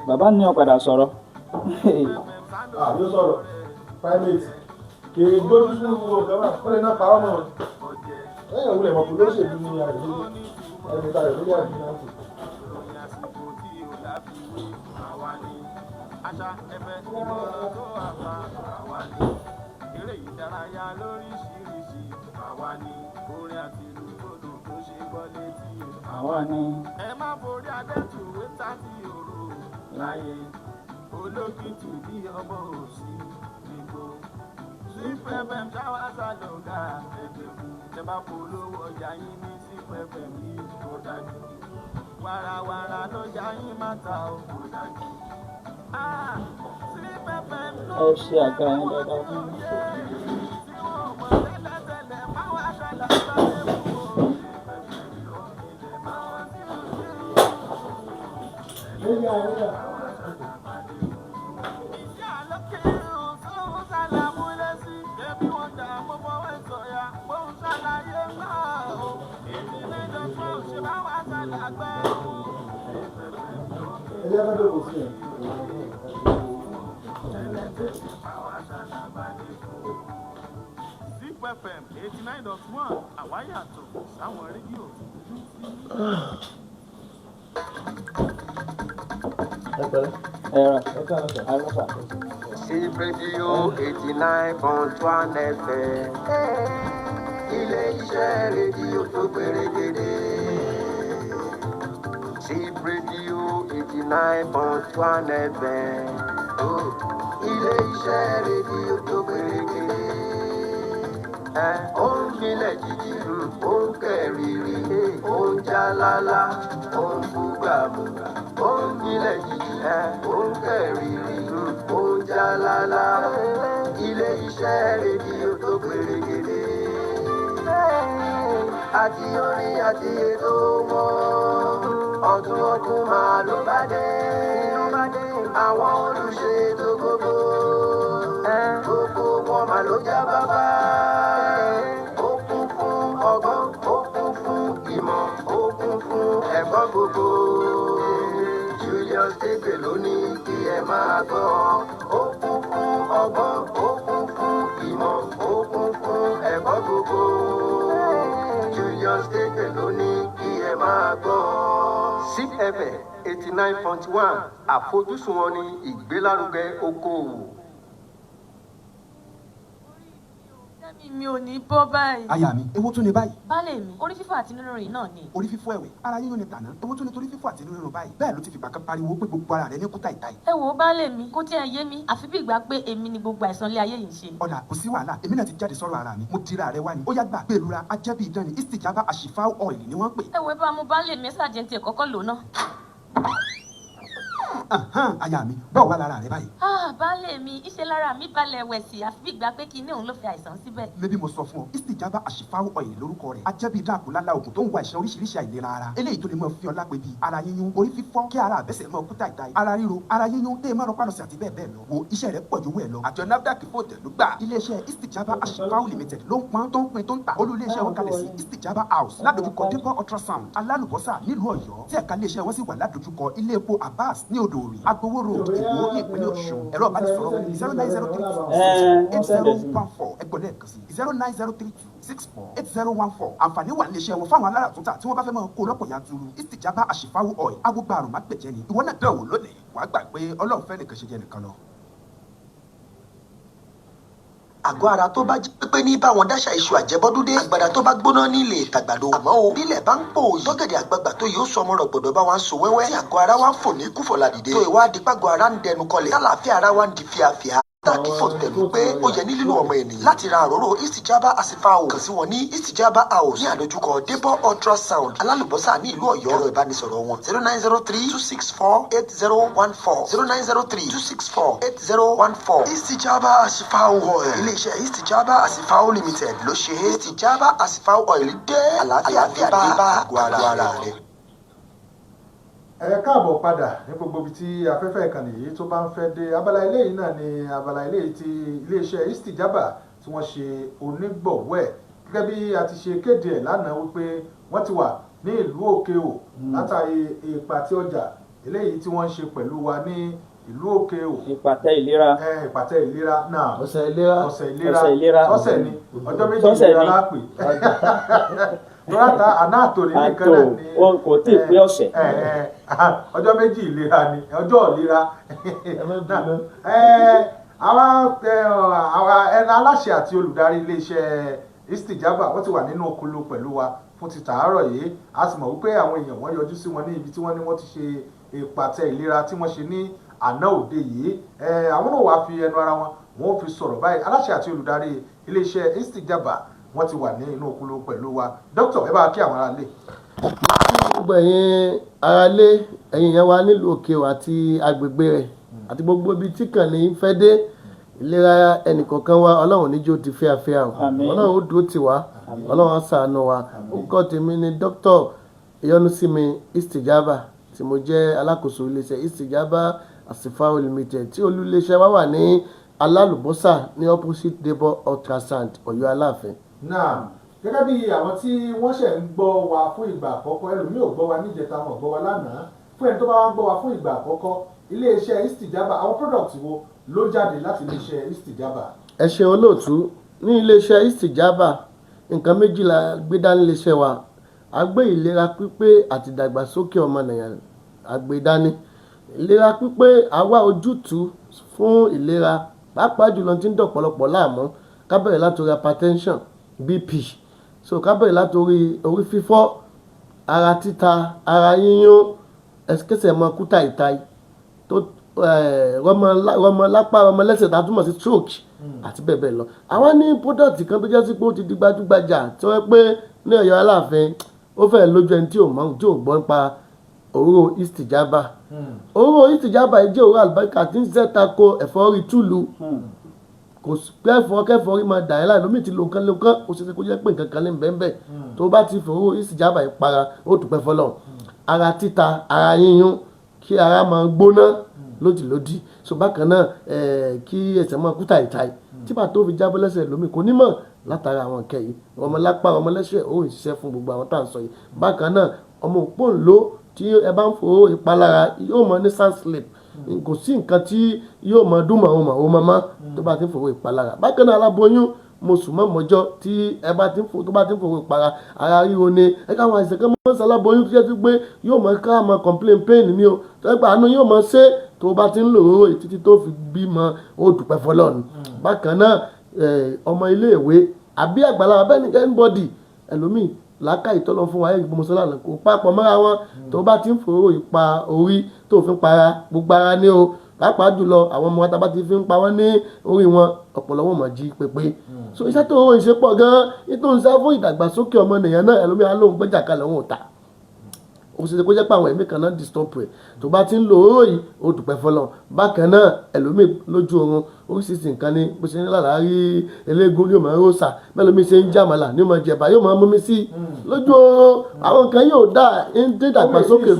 Bàbá ní ọ̀padà sọ̀rọ̀. Àbí ó sọ̀rọ̀ Primate kì í gbójú sí gbogbo ọ̀gá wa ó lè ná parọ́ mọ́ ẹ̀yìn òwúlẹ̀ mọ̀kú lóṣèlú ní àìlú ẹni tá ìlú yà ní láti. àṣà ẹ̀fẹ̀ ìmọ̀ràn tó àgbà àwa ni eré ìdárayá lóríṣiríṣi àwa ni orin àti ìlú gbòdò tó ṣe gbọ́ létí àwa ni ẹ má borí adẹ́tùwé tàbí òru láyé olókìtì bí ọmọ òsì nìgbò sípẹ́pẹ́m ṣáwá sálọ̀gá ẹgbẹ̀kún tẹ bá polówó ọjà yín ní sípẹ́pẹ́m yìí kó dájú wàràwàrà lọ́jà yín má ta ó kó dájú. Ẹ ṣe àga yẹn dáadáa fún mi. ZipFM 89.1 àwa yàtọ̀ sáwọn rédíò. Zip Radio 89.1 FM. Ilé iṣẹ́ rédíò tó gbèrègèdè. Zip Radio 89.1 FM. Ilé iṣẹ́ rédíò tó gbèrègèdè. Ó ń gbilẹ̀ jíjí, ó ń kẹ̀rìírí, ó ń jálálá, ó ń búgbàmù. Ó ń gbilẹ̀ jíjí, ó ń kẹ̀rìírí, ó ń jálálá. Ilé iṣẹ́ rédíò tó gbèrègèdè. Àti orin àti ètò wọn, ọdún máa ló bá dé. Àwọn olùṣètò gbogbo, gbogbo wọn máa ló já bàbá. Ó kún fún ọgbọ́n, ó kún fún ìmọ̀, ó kún fún ẹ̀kọ́ gbogbo. Julius Tebe ló ní kí ẹ máa gbọ́. Ó kún fún ọgbọ́n, ó kún fún ìmọ̀, ó kún fún ẹ̀kọ́ gbogbo. Julius Tebe ló ní kí ẹ máa gbọ́. ZipFM 89.1 àfojúsùn wọn ní ìgbélárugẹ okòòwò. Mi ò ní bọ́ báyìí. Aya mi, èwo tún ni báyìí? Baálé mi, orí fífọ́ àti inú rírun náà ni. Orí fífọ́ ẹ̀wẹ̀, ara yíyún ni tàná. Èwo tún ni torí fífọ́ àti inú rírun báyìí? Bẹ́ẹ̀ ló ti fìgbà kan pariwo pé gbogbo ara rẹ̀ ní kúta ìta yìí. Ẹ wo baálé mi, kó tí ẹ yé mi, àfi bí ìgbà pé èmi ni gbogbo àìsàn ilé ayé yìí ń ṣe. Ọ̀dà kò sí wàhálà, èmi náà ti jáde sọ̀rọ̀ ara mi. Mo dira rẹ wá ni. Ó yá gbà pé ìrora ajẹ́bí idán ni Istijaba Ashifau oil ni wọ́n pè. Ẹ wo ẹ bá mu baálé mi, ẹ ṣàjẹ́ ti ẹ̀ kọ́kọ́ lò náà. Aya mi, báwo wá lára rẹ báyìí? Baálé mi, iṣẹ́ lára mi balẹ̀ wẹ̀sì àfi bí ìgbà pé kinní òun ló fi àìsàn síbẹ̀. Mébí mo sọ fún ọ, Istijaba Ashifau oil lórúkọ rẹ̀. Ajẹ́bí idán àkùnlálá ògùn tó ń wa ìṣẹ́ oríṣiríṣi àìlera ara. Eléyìí tó lè mọ fi ọlá pé bíi ara yíyún, orí fífọ́, kí ara àbẹ́sẹ̀ mọ kúta ìta yìí. Ara ríro, ara yíyún, tẹ́ ẹ má rọpá lọ sí àti bẹ́ẹ̀ bẹ́ẹ̀ lọ. Wo iṣẹ́ rẹ̀ pọ̀ ju owó ẹ̀ lọ. Àjọ NAFDAC fòtẹ̀ ló gbà. Iléeṣẹ́ Istijaba Ashifau Limited ló ń pọn tó ń pin tó ń tà. Olú iléeṣẹ́ wọn kalẹ̀ sí Istijaba House ládojúkọ Dépọ̀ Ultrasound Alálùbọ́sà nílùú Ọ̀yọ́. Tí ẹ̀ka iléeṣẹ́ wọn sì wà ládojúkọ ilé epo Abbas ní Odò Òrì. Agbowó road Èkó ní ìpínlẹ̀ Ọ̀ṣun. Ẹ̀rọ ìbánisọ̀rọ̀ 09032648014. Ẹgbọ́n lẹ́ẹ̀kan sí 09032648014. Àǹfààní wà níléeṣẹ́ wọn fáwọn aláràtúntà tí wọ́n bá fẹ́ máa kó lọ́pọ̀ yanturu. Istijaba Ashifau oil agbógbá àrùn má gbẹ̀jẹ̀ ni. Ìwọ náà dánwò lónìí. Wàá gbà pé Ọlọ́run fẹ́ nìkan ṣe jẹ́ nìkan lọ. Àgọ́ ara tó bá jí pépé ní báwọn dáṣà iṣu àjẹbọ́dúndé. Àgbàdà tó bá gbóná nílé ìtàgbàdo. Àmọ́ o, bílẹ̀ bá ń pò yìí. Tọ́gẹ̀dẹ̀ àgbagbà tó yóò sọmọ rọ̀ gbọ̀dọ̀ bá wa ń so wẹ́wẹ́. Tí àgọ́ ara wa ń fò ní kúfọ̀lá dìde. Tó ìwádìí pàgọ́ ara ń dẹnu kọlẹ̀. Tálàáfíà ara wa ń di fíafíà. Táàkì fọ̀tẹ̀lù pé ó yẹ ní lílo ọmọ ènìyàn láti ra àróró Istijaba Ashifau. Kàn sí wọn ní Istijaba House ní àdójúkọ Dépọ̀ Ultrasound Alálùbọ́sà ní ìlú Ọ̀yọ́. Ẹ̀rọ ìbánisọ̀rọ̀ wọn 09032648014 09032648014. Istijaba Ashifau oil. Ilé-iṣẹ́ Istijaba Ashifau Limited ló ṣe é. Istijaba Ashifau oil dé àlàáfíà dé bá àgọ́ ara rẹ̀. Ẹ káàbọ̀ padà ní gbogbo ibi tí afẹ́fẹ́ ìkànnì yìí tó bá ń fẹ́ dé. Abala eléyìí náà ni abala eléyìí tí iléeṣẹ́ Istijaba tí wọ́n ṣe onígbọ̀wọ́ ẹ̀. Gẹ́gẹ́ bí a ti ṣe kéde ẹ̀ lánàá wípé wọ́n ti wà ní ìlú Òkè-Ò látàrí ìpàtẹ ọjà eléyìí tí wọ́n ń ṣe pẹ̀lú wa ní ìlú Òkè-Ò. Ìpàtẹ ìlera. Ìpàtẹ ìlera náà. Ọ̀sẹ̀ ìlera. Ọ̀sẹ̀ ni ọjọ́ méjì ìlera lápè. rárá àná àtòrí nìkan náà ni wọn kò tí ì pé ọ̀sẹ̀. ọjọ́ méjì ìlera ni ọjọ́ ìlera àwọn ẹni aláṣẹ àti olùdarí iléeṣẹ́ Istijaba wọ́n ti wà nínú okolo pẹ̀lú wa fún ti tàárọ̀ yìí a sì mọ̀ wípé àwọn èèyàn wọ́n yọjú sí wọn ní ibi tí wọ́n ní wọ́n ti ṣe ìpàtẹ ìlera tí wọ́n ṣe ní àná òde yìí àwọn náà wàá fi ẹnu ara wọn wọ́n fi sọ̀rọ̀ báyìí aláṣẹ àti olùdarí iléeṣẹ́ Istijaba wọ́n ti wà ní inú okolo pẹ̀lú wa dókítà ẹ bá kí àwọn aráalé. gbogbo ẹ̀yin aráalé ẹ̀yin yẹn wà nílùú òkè àti agbègbè rẹ̀ àti gbogbo ibi tí kàn ní fẹ́ dé ìlera ẹnìkọ̀ọ̀kan wa ọlọ́run níjó ti fẹ́ afẹ́ àwọn ọlọ́run ó dúró tì wá ọlọ́run á ṣàánú wa orúkọ tèmi ni dókítà Ìyọ́núsími Istijaba tí mo jẹ́ alákòóso iléeṣẹ́ Istijaba Asifaw Limited tí olú iléeṣẹ́ wa wà ní Alálùbọ́sà ní opposite Debo ultrasound Ọ̀yọ́ Aláàfin. náà gẹ́gẹ́ bí àwọn tí wọ́n ṣẹ̀ ń gbọ́ wa fún ìgbà àkọ́kọ́ ẹlòmíì ò gbọ́ wa níjẹta wọn ò gbọ́ wa lánàá fún ẹni tó bá wá gbọ́ wa fún ìgbà àkọ́kọ́ iléeṣẹ́ Istijaba àwọn product wo ló jáde láti iléeṣẹ́ Istijaba. ẹ ṣe olóòtú ní iléeṣẹ́ Istijaba nǹkan méjì la gbé dání iléeṣẹ́ wa a gbé ìlera pípé àti ìdàgbàsókè ọmọnìyàn a gbé dání ìlera pípé àwa ojútùú fún ìlera pàápàá jùlọ tí ń dọ̀pọ̀lọpọ̀ láàmú ká bẹ̀rẹ̀ látòrí hypertension BP so ká bẹ̀rẹ̀ látòrí orí fífọ́ ara títa ara yíyún ẹsẹ̀kẹsẹ̀ mọ kúta ìta tó rọmọ lápá rọmọ lẹ́sẹ̀ tá a túmọ̀ sí stroke àti bẹ́ẹ̀ bẹ́ẹ̀ lọ. àwọn ní product kan tó jẹ́ sí pé ó ti di gbajúgbajà tí wọ́n pé ní Ọ̀yọ́ Aláàfin ó fẹ́ lójú ẹni tí ò mọ̀ tí ò gbọ́ nípa òróró Istijaba. òróró Istijaba yìí jẹ́ òróró àlùbáríkà tí ń ṣe tako ẹ̀fọ́rí túlù kò kẹfọ́rí máa dà ẹ́ láì lómi ti lo nǹkan lókan ó ṣe kó jẹ́ pé nǹkan kan lè bẹ́ẹ̀ bẹ́ẹ̀ tó bá ti fòróró Istijaba yìí para ó dúpẹ́ fọlọ́ ara títa ara yíyún kí ara máa gbóná lódìlódì so bákan náà kí ẹsẹ̀ máa kúta ìta tí bàtà ó fi jábọ́ lẹ́sẹ̀ lómi kò ní mọ̀ látara àwọn nǹkan yìí ọmọ lápá ọmọ lẹ́sẹ̀ ó ń ṣiṣẹ́ fún gbogbo àwọn tá à ń sọ yìí bákan náà ọmọ òpó ńlò tí ẹ bá ń fò ìpalára yóò mọ ní sand slip kò sí nǹkan tí yóò mọ dún màá màá ó mọ́ tó bá ti ń fò ìpalára bákan náà aláboyún mo sùn mọ́ mọ́jọ́ tí ẹ bá ti ń fò tó bá ti ń fò ìpara ara ríro ni ẹ káwọn àìsàn kan mọ́ sáláboyún tó jẹ́ sí pé yóò mọ ká mọ complain pain mi o tó ẹ gbà àánú yóò mọ ṣe tó bá ti ń lò ó títí tó fi bímọ ó dúpẹ́ fọlọ́run bákan náà ọmọ iléèwé àbí àgbàlagbà bẹ́ẹ̀ ni anybody ẹlòmíì làákà ìtọ́lọ́ fún wa ẹ̀ gbọmọ sọ́lá kò papọ̀ mọ́ra wọn tó bá ti ń fòrò ìpa orí tó fi ń para gbogbo ara ní o pàápàá jùlọ àwọn ọmọ wa tá bá ti fi ń pa wọ́n ní orí wọn ọ̀pọ̀lọ́ wọn mọ̀ jí pépé so iṣẹ́ tó ń ṣe pọ̀ gan-an nítorí ń sá fún ìdàgbàsókè ọmọnìyàn náà ẹlòmíì á lóun gbẹ́jà kalẹ̀ òun ò ta ó ṣe kó jẹ́ pé àwọn ẹ̀mí kan náà disturb rẹ̀ tó bá ti ń lo owó yìí ó dùpẹ́ fọlọ́ bákan náà ẹlòmíì lójú oorun oríṣiríṣi nǹkan ní bó ṣe ń lálàá rí eléegun ní òmò rọ́ọ̀sà mẹ́lòmíì ṣe ń jàmàlà ní òmò jẹ̀bà yóò máa mú mi sí lójú oorun àwọn nǹkan yóò dá ń dé ìdàgbàsókè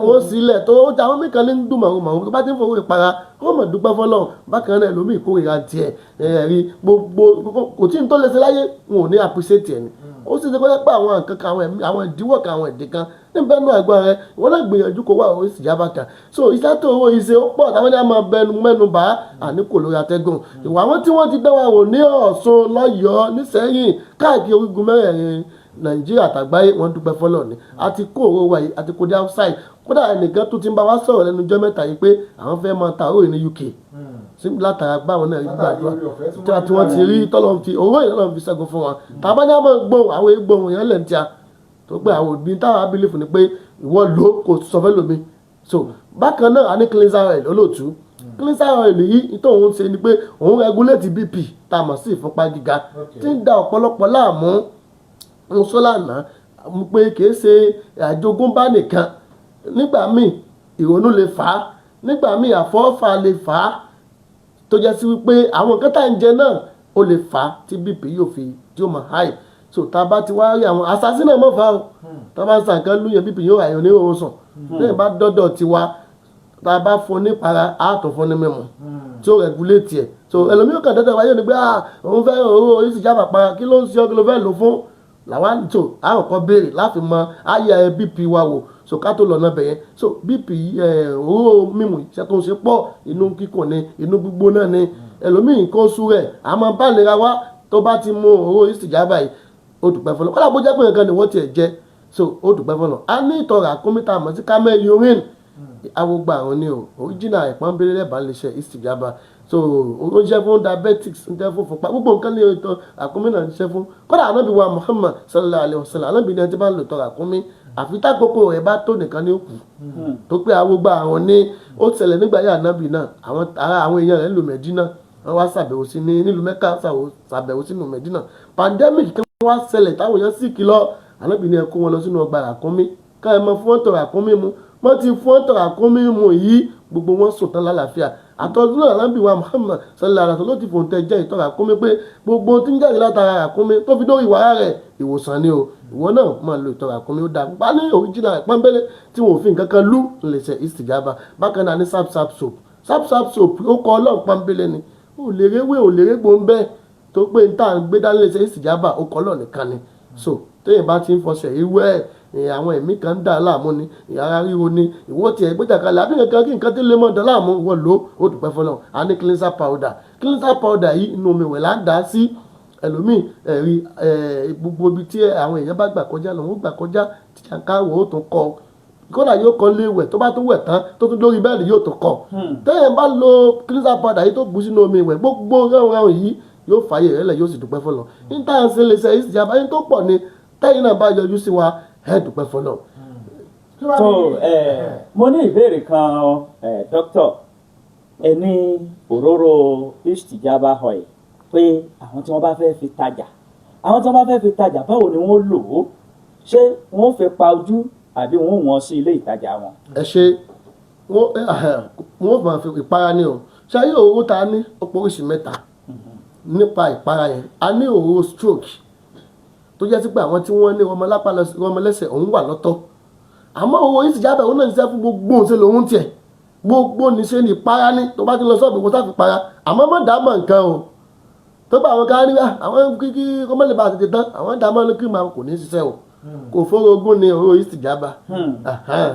wọ́n sílẹ̀ tó àwọn mí kan ní ń dùn màrún tó bá ti ń fowó ìpara ó mọ̀ dúpẹ́ fọlọ́ bákan náà ẹlòmíì kórìíra tiẹ̀ rí gbogbo kò tí ń tó lè ṣe láyé wọn ò ní appreciate ẹ̀ ni ó sì ṣe kó jẹ́ pé àwọn nǹkan kan àwọn ìdíwọ́ kan àwọn ìdí kan níbẹ̀ nù àgbà rẹ wọ́n náà gbìyànjú kó wà ó Istijaba kan so iṣẹ́ tó owó iṣẹ́ ó pọ̀ táwọn ní a máa mẹ́nu bá àní kò lórí atẹ́gùn ìwà àwọn tí wọ́n ti dá wa wò ní Ọ̀ṣun lọ́yọ̀ọ́ nísẹ́yìn káàkiri orígun mẹ́rẹ̀ẹ̀rin Nàìjíríà àtàgbáyé wọ́n dúpẹ́ fọlọ́ ni àti kó owó wa yìí àti kó dé outside kódà ẹnìkan tó ti ń bá wa sọ̀rọ̀ lẹ́nu ọjọ́ mẹ́ta yìí pé àwọn fẹ́ máa ta òróró ní UK látara báwọn náà rí gbàdúrà tí wọ́n ti rí tọ́lọ́ fi owó ìlànà fi ṣẹ́gun fún wọn tàbá ní àwọn gbóhùn àwọn egbòhùn yẹn lẹ́nu tí a tó pé àwọn òbí táwọn abílẹ̀ fún ni pé ìwọ lò kò sọ fẹ́ lómi so bákan náà a ní cleanser oil olóòtú cleanser oil yìí tó òun ṣe ni pé òun regulate BP tá a mọ̀ sí ìfúnpá gíga tí ń da ọ̀pọ̀lọpọ̀ láàmú ń sọ lánàá pé kìí ṣe àjogúnbá nìkan nígbà míì ìrònú lè fà á nígbà míì àfọ́fà lè fà á tó jẹ́ sí wípé àwọn nǹkan tá à ń jẹ náà ó lè fà á tí BP yóò fi tí ó mọ̀ high so tá a bá ti wá rí àwọn àṣàṣì náà mọ̀ fà á o tá a bá ń sa nǹkan lóyún BP yóò àyàn ní òun sàn lẹ́yìn bá dọ́dọ̀ tiwa tá a bá fún nípara á tó fún ní mímu tí ó regulate ẹ̀ so ẹlòmíràn kan dọ́dọ̀ wáyé ni pé òun fẹ́ òun Istijaba para kí ló ń ṣe ọ́ kí ló fẹ́ lò fún làwọn tó àkọ́kọ́ béèrè láti mọ ayé BP wa wò so ká tó lọ náà bẹ̀yẹn so BP owó mímu iṣẹ́ tó ń ṣe pọ̀ inú kíkùn ni inú gbígbóná ni ẹlòmíì nǹkan oṣù rẹ̀ àmọ́ bá nira wá tó bá ti mú owó Istijaba yìí ó dùpẹ́ fọlọ́ kọ́lá bó jẹ́ pé nǹkan ni wọ́n tiẹ̀ jẹ́ so ó dùpẹ́ fọlọ́ a ní ìtọ̀ ràkúnmí tá a mọ̀ sí camel urine awogba àwọn ni o original ìpọ́nbélé lẹ́bàá lè ṣe istijaba so ó ń ṣe fún diabetics ń ṣe fún fúnpá gbogbo nǹkan ní ìtọ̀ ràkúnmí náà ń ṣe fún kọ́lá ànábì wa Muhammad sallallahu alayhi wa sallam ànábì ni ẹni tí bá ń lò tọ̀ ràkúnmí àfi tákòókò rẹ̀ bá tó nìkan ní òkú tó pé awogba àwọn ní ó ṣẹlẹ̀ nígbà yà ànábì náà àwọn èèyàn rẹ̀ ń lò Mẹ́dínà wọ́n wá ṣàbẹ̀wò sí nílùú Mẹ́kà ṣàbẹ̀wò sínú Mẹ́dínà pandemic kí wọ́n wá ṣẹlẹ̀ táwọn èèyàn sì kìlọ̀ ànábì ni ẹ kó wọn lọ sínú ọgbà ràkúnmí ká ẹ mọ fún ọ̀tọ̀ ràkúnmí mu wọ́n ti fún ọ̀tọ̀ ràkúnmí mu yìí gbogbo wọn sùn tán lálàáfíà àtọ́jú náà ànábì wa Muhammad sallallahu alaihi wasallam ló ti fòǹtẹ̀ jẹ́ ìtọ̀ ràkúnmí pé gbogbo tí ń jáde látara ràkúnmí tó fi dórí ìwà rẹ̀ ìwòsàn ni o ìwọ náà máa lo ìtọ̀ ràkúnmí ó dáa bá ní original pọ́nbélé tí wọn ò fi nǹkan kan lú lè ṣe istijaba bákan náà ní sap soap ó kọ ọlọ́run pọ́nbélé ni ò lè réwé ò lè régbò ń bẹ́ẹ̀ tó pé n tá à ń gbé dání lè ṣe istijaba ó kọ ọlọ́run nìkan ni so téèyàn bá ti ń fọṣẹ ìwẹ́ àwọn ẹ̀mí kan ń dà láàmú ni ara ríro ni ìwọ tiẹ̀ gbéjà kalẹ̀ àbí nǹkan kí nǹkan tí lè mọ̀ dán láàmú wọ́n lò ó dùpẹ́ fọlọ́ a ní cleanser powder yìí inú omi ìwẹ̀ là ń dà á sí ẹlòmíì ẹ̀rí gbogbo ibi tí àwọn èèyàn bá gbà kọjá lòun ó gbà kọjá tí àǹkáwò ó tún kọ kódà yóò kọ́ lé wẹ̀ tó bá tún wẹ̀ tán tó tún lórí bẹ́ẹ̀lì yóò tún kọ téèyàn bá lo cleanser powder yìí tó bù sínú omi ìwẹ̀ gbogbo rẹ́rùn yìí yóò fààyè rẹ̀ lẹ̀ yóò sì dùpẹ́ fọlọ́ níta ṣe lè ṣe ìsìjàmbá yín tó pọ̀ ni tẹ́yìn náà bá yọjú sí wa ẹ̀ dùpẹ́ fọlọ́. so mo ní ìbéèrè kan dókítà ẹ ní òróró istijaba oil pé àwọn tí wọ́n bá fẹ́ fi tajà báwo ni wọ́n lò ó ṣé wọ́n fẹ́ pa ojú àbí wọ́n wọ́n sí ilé ìtajà wọn. ẹ ṣe wọ́n máa fi ìpara ní o ṣáyé òróró ta ní ọ̀pọ̀ oríṣi mẹ́ta nípa ìpara yẹn a ní òróró stroke tó jẹ́ sí pé àwọn tí wọ́n ní ọmọlẹ́sẹ̀ òun wà lọ́tọ̀ àmọ́ owó istijaba òun náà ń ṣiṣẹ́ fún gbogbo òun ṣe lòun tiẹ̀ gbogbo níṣẹ́ ní ìpara ní tó bá ti lọ sọ́ọ̀bù kó sáfi para àmọ́ má dàá mọ̀ nǹkan o tó bá àwọn kan rí àwọn kíkí kọ́mọ́lẹ̀ bá tètè tán àwọn dàá mọ́ ní kí máa kò ní ṣiṣẹ́ o kò fọ́rọ̀gún ní òróró istijaba.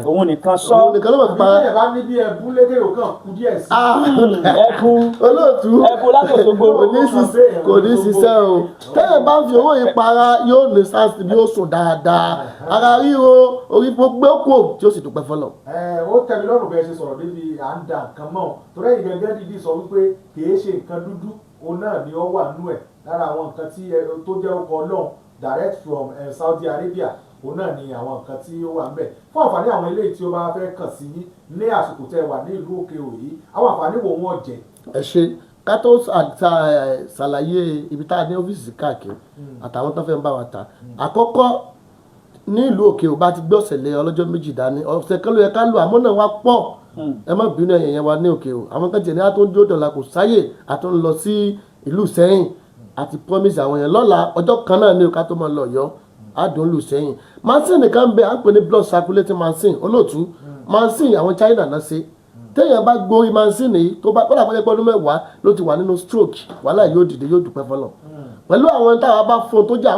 òun nìkan sọ òun nìkan ló mọ̀ pa. bí ẹ bá ní bí ẹbú lédè òkàn kú díẹ̀ sí. olóòtú ẹbú látòsógbó kò ní ṣiṣẹ́ o tẹ́lẹ̀ bá ń fi owó yìí para yóò ní sáàsì bí ó sùn dáadáa ara ríro orí gbogbo kò tí ó sì dúpẹ́ fọlọ́. ó tẹ̀mí lọ́rùn bẹ́ẹ̀ ṣe sọ̀rọ̀ débi à ń da nǹkan mọ́ torí ẹ̀yìn gẹ́gẹ́ dídí sọ wípé kì í ṣe nǹkan dúdú òun náà ni ó wà nú ẹ̀ lára àwọn nǹkan tí tó jẹ́ ọkọ̀ ọlọ́run direct from Saudi Arabia òun náà ni àwọn nǹkan tí ó wà ń bẹ̀ fún àǹfààní àwọn eléyìí tí ó bá fẹ́ kàn sí yín ní àsìkò tẹ́ wà ní ìlú òkè òyì àwọn àǹfààní wo wọ́n jẹ. ẹ ṣe ká tó ṣàlàyé ibi tá a ní ọ́fíìsì káàkiri àtàwọn tó fẹ́ ń bá wa ta àkọ́kọ́ ní ìlú òkè ò bá ti gbé ọ̀sẹ̀ lé ọlọ́jọ́ méjì dání ọ̀sẹ̀ kan ló yẹ ká lò àmọ́ náà wá pọ̀ ẹ má bínú ẹ̀yẹ̀ yẹn wa ní òkè ò àwọn kan jẹ̀ ní àtúndó dọ̀là kò sáyè àtún lọ sí ìlú Ìṣẹ́yìn àti promise àwọn yẹn lọ́la ọjọ́ kan náà ní ká tó máa lọ yọ àdùn lù sẹ́yìn machine kan bẹ à ń pè ní blood circulating machine olóòtú machine àwọn China náà ṣe téèyàn bá gbórí machine yìí tó bá kọ́dà pẹ́ẹ́pẹ́ ọdún mẹ́wàá ló ti wà nínú stroke wàhálà yóò dìde yóò dùpẹ́ fọlọ́ pẹ̀lú àwọn táwa bá fún tó jẹ́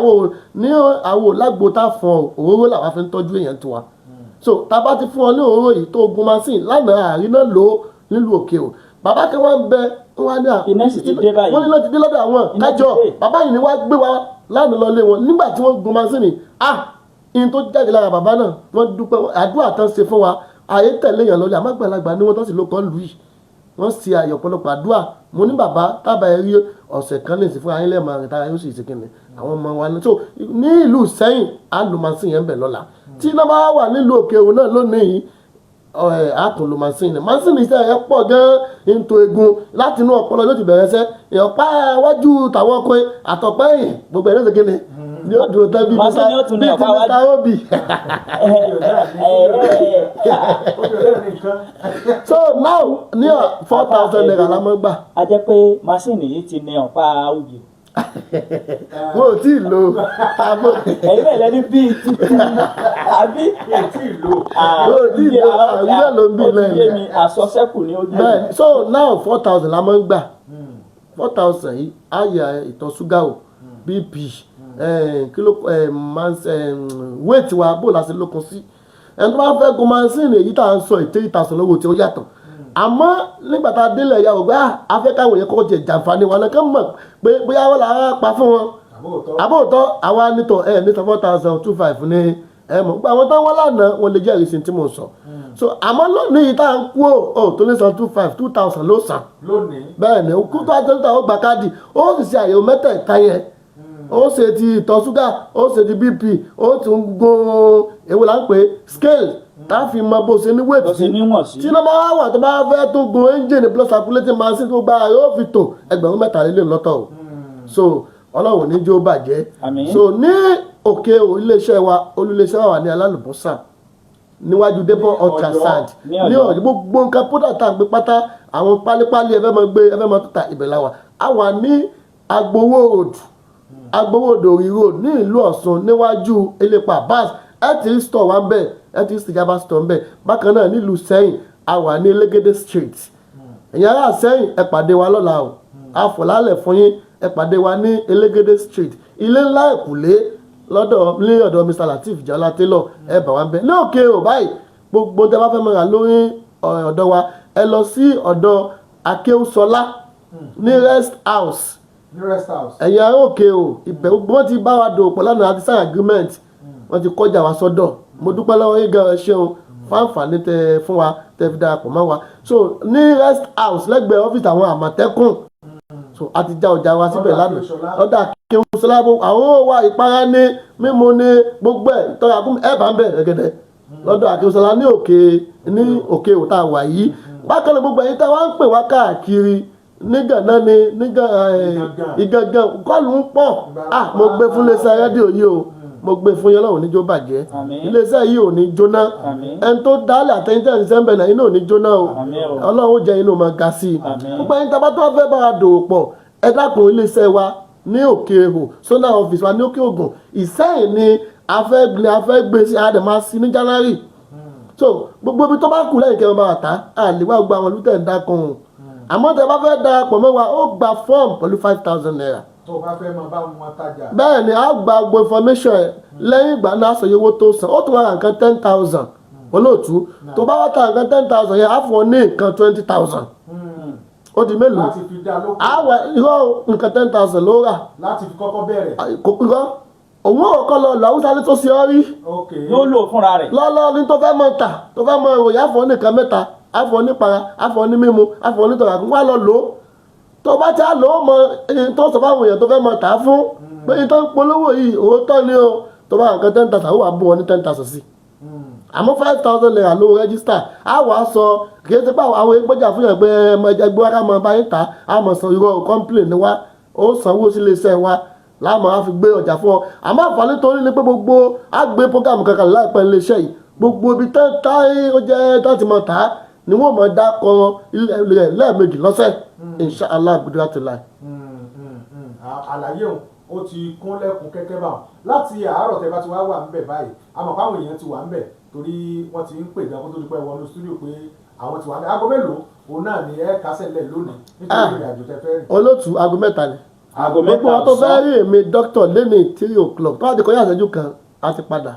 àwọn òlágbó tá fún òróró làwa fi ń tọ́jú èèyàn tiwa so tá a bá ti fún ọ ní òróró yìí tó gun machine lánàá àríná lò ó nílùú òkè o bàbá kan wá ń bẹ wọ́n ní láti dé lọ́dọ̀ àwọn kájọ bàbá yìí ni wá gbé wa lánàá lọ lé wọn nígbà tí wọ́n gun masini in tó jáde lára bàbá náà wọ́n dúpẹ́ àdúrà tán ṣe fún wa ààyè tẹ̀lé èèyàn lọ́lẹ̀ àmàgbàlagbà ni wọ́n tán sì ló kọ́ lù yìí wọ́n ṣe àyè ọ̀pọ̀lọpọ̀ àdúrà mo ní bàbá tábà ẹ rí ọ̀sẹ̀ kan lè sí fún ayé lẹ́ẹ̀mọ́ àrùn tára yóò sì ṣe kíni àwọn ọmọ wa ní so ní ìlú Ìṣẹ́yìn á lo masini yẹn bẹ̀ lọ́la tí iná bá wà nílùú òkè òun náà lónìí àtúnlò masini iṣẹ́ rẹ̀ pọ̀ gan-an nítorí egun láti inú ọpọlọ ló ti bẹ̀rẹ̀ sẹ́ ìyọ̀pá wájú tàwọn ọkọ̀ àtọ̀pẹ́ yìí gbogbo ẹ̀rọ ìṣèkéne ní ó dúró tán bí mẹ́ta óbì. So now ní 4,000 naira la mọ́ gbà. a jẹ́ pé masini yìí ti ní ọ̀pá óbì. Mo ò tí ì lo ẹ̀yin náà lẹ́ni bíi títí àbí mo ò tí ì lo àwùjọ ló ń bí lẹ́yìn. àsọsẹ́kù ni ó dé. bẹ́ẹ̀ so now 4,000 la máa ń gbà 4,000 yìí á yẹ ìtọ̀ ṣúgà o BP kilo weight wa bó la ṣe lókun sí ẹni tó bá fẹ́ gun mansini èyí tá à ń sọ 3,000 lówó tí ó yàtọ̀ àmọ́ nígbà tá a délẹ̀ ya ògbà afẹ́ káwọn yẹn kọ́kọ́ jẹ jàǹfààní wọn kàn mọ̀ pé bóyá wọ́n là á pa fún wọn àbóòtọ́ àwa nítọ̀ ní 4,250 ní ẹ̀mọ̀ gbogbo àwọn táwọn lánàá wọn lè jẹ́rìí sí tí mo sọ so àmọ́ lónìí tá à ń kú ò tó ní san 2,000 ló san bẹ́ẹ̀ ni kú tó àjọyọ̀ ó gba káàdì ó sì ṣe àyẹ̀wò mẹ́tẹ̀ẹ̀ta yẹn ó ṣe ti ìtọ̀ ṣúgà ó ṣe ti bp ó tún gun èwo là ń pè scale tá a fi mọ bó ṣe ní weight sí tí ló máa wà tó bá fẹ́ tó gun engine blood circulating machine tó gba yóò fi tò 3,000 lọ́tọ̀ o so ọlọ́run ní jó bàjẹ́ so ní òkè iléeṣẹ́ wa olúléeṣẹ́ wa ní alálùbọ́sà níwájú débọ̀ ultrasound ní ọ̀dọ̀ gbogbo nǹkan pọ́dà tá à ń gbé pátá àwọn pálípálí ẹ̀fẹ́ mọ́ gbé ẹ̀fẹ́ mọ́ títà ìbẹ̀lẹ̀ wa a wà ní agbowóodò rí road ní ìlú ọ̀ṣun níwájú elépa bas ẹtì store wa ń bẹ̀ ẹtì ìsìjàmbá store ń bẹ̀ bákan náà nílùú sẹ́yìn a wà ní elégédé street ẹ̀yin ará sẹ́yìn ẹ pàdé wa lọ́la o àfọ̀lálẹ̀ fún yín ẹ pàdé wa ní elégédé street ilé ńlá ẹ̀kúlé ní ọ̀dọ̀ Mr. Lateef Jọlá Taylor ẹ bà wá ń bẹ̀ ní òkè ò báyìí gbogbo tẹ bá fẹ́ mọ̀ra lórí ọ̀dọ̀ wa ẹ lọ sí ọ̀dọ̀ Akéwùsọlá ní rest house ẹ̀yin ará òkè ò ìbẹ̀ wọ́n ti bá wa dò pọ̀ lánàá àti sign agreement wọ́n ti kọjá wa sọ́dọ̀ mo dúpẹ́ lọ́wọ́ yín gan ẹ ṣeun fáǹfààní tẹ fún wa tẹ fi darapọ̀ mọ́ wa so ní rest house lẹ́gbẹ̀ẹ́ ọ́fíìsì àwọn àmọ̀tẹ́kùn so a ti já ọjà wa síbẹ̀ lánàá ọ̀dà Akéwùsọlá àwọn òwà ìpara ní mímu ní gbogbo ẹ̀ ìtọ́ra ẹ̀ bá ń bẹ̀ rẹ̀gẹ̀dẹ̀ lọ́dọ̀ Akéwùsọlá ní òkè òtá wà yìí bákan náà gbogbo ẹ̀yin tá wá ń pè wá káàkiri nígànnà ni ìgangan kọlù ń pọ̀ mo gbé fún iléeṣẹ́ rédíò yìí o mo gbé fún yẹn lọ́wọ́ níjó bàjẹ́ iléeṣẹ́ yìí ò ní jóná ẹni tó dálẹ̀ àtẹ̀yìntẹ̀ ní sẹ́ńbẹ̀ náà inú ò ní jóná o ọlọ́run ó jẹ́ inú ọmọ ga sí i gbogbo ẹni tábà tó fẹ́ bá wa dòwò pọ̀ ẹ dákun iléeṣẹ́ wa ní òkè èhò sọ́nà ọ́fíìsì wa ní òkè ògùn Ìsẹ́yìn ni a fẹ́ gbé sí àdèmá sí ní January so gbogbo ibi tó bá kù lẹ́yìn kẹrin bá wà tá àlèwà gba àwọn olùtẹ̀ ń dákun o àmọ́ tẹ bá fẹ́ darapọ̀ mọ́ wa ó gba fọ́ọ̀mù pẹ̀lú 5,000 naira. tó o bá fẹ́ máa bá wọn tajà. bẹ́ẹ̀ ni a gba gbogbo information ẹ̀ lẹ́yìn ìgbà náà sọ owó tó san ó tún wá ra nǹkan 10,000 olóòtú tó bá wá ta nǹkan 10,000 yẹn á fún ọ ní nǹkan 20,000 ó di mélòó láti fi dá lóko. àwọ̀ irọ́ nǹkan 10,000 ló rà. láti fi kọ́kọ́ bẹ̀rẹ̀. irọ́ òun ò kọ́ lọ làwùsá ní tó ṣe ọ́ rí. yóò lò fúnra rẹ̀. lọ́lọ́ ní tó fẹ́ mọ ta tó fẹ́ mọ ìròyìn àfọ̀ nìkan mẹ́ta àfọ̀ nípara àfọ̀ ní mímu àfọ̀ nítọ̀rà wá lọ lò ó tó bá ti á lò ó mọ tó sọ fáwọn èèyàn tó fẹ́ mọ tà á fún pé ìtàn polówó yìí òótọ́ ni o tó bá nǹkan 10,000 ó wà bú ọ ní 10,000 sí àmọ́ 5,000 naira ló rẹ́gísítà á wàá sọ kì í ṣe pé àwọn ẹgbẹ́jà fún yàn pé ẹgbẹ́ wa ká mọ báyìí tà á mọ̀ sọ irọ́ complain wa ó sanwó sí iléeṣẹ́ wa láàmú á fi gbé ọjà fún ọ àmọ́ àǹfààní torí ni pé gbogbo á gbé program kankan láìpẹ́ iléeṣẹ́ yìí gbogbo ibi tẹ́tà ó jẹ́ láti mọ̀ tà á ni wọ́n mọ̀ dákọ̀ rẹ̀ lẹ́ẹ̀mejì lọ́sẹ̀ inshallah abudulayi. àlàyé ó ti kún lẹ́kùn kẹ́kẹ́ bá wọn láti àárọ̀ tẹ́ bá ti wá wà ń bẹ̀ báyìí àmọ́ fáwọn èèyàn ti wà ń bẹ̀ torí wọ́n ti ń pè gan kó tó di pé wọnú stúdíò pé àwọn ti wà ń bẹ̀ aago mélòó òun náà ni ẹ kásẹ̀ lẹ̀ lónìí nítorí ìrìn àjò tẹ́ fẹ́ rìn. olóòtú aago mẹ́ta ni gbogbo wọn tó fẹ́ rí èmi dókítà lẹ́nì 3 o'clock tó wà ti kọjá ìṣẹ́jú kan a ti padà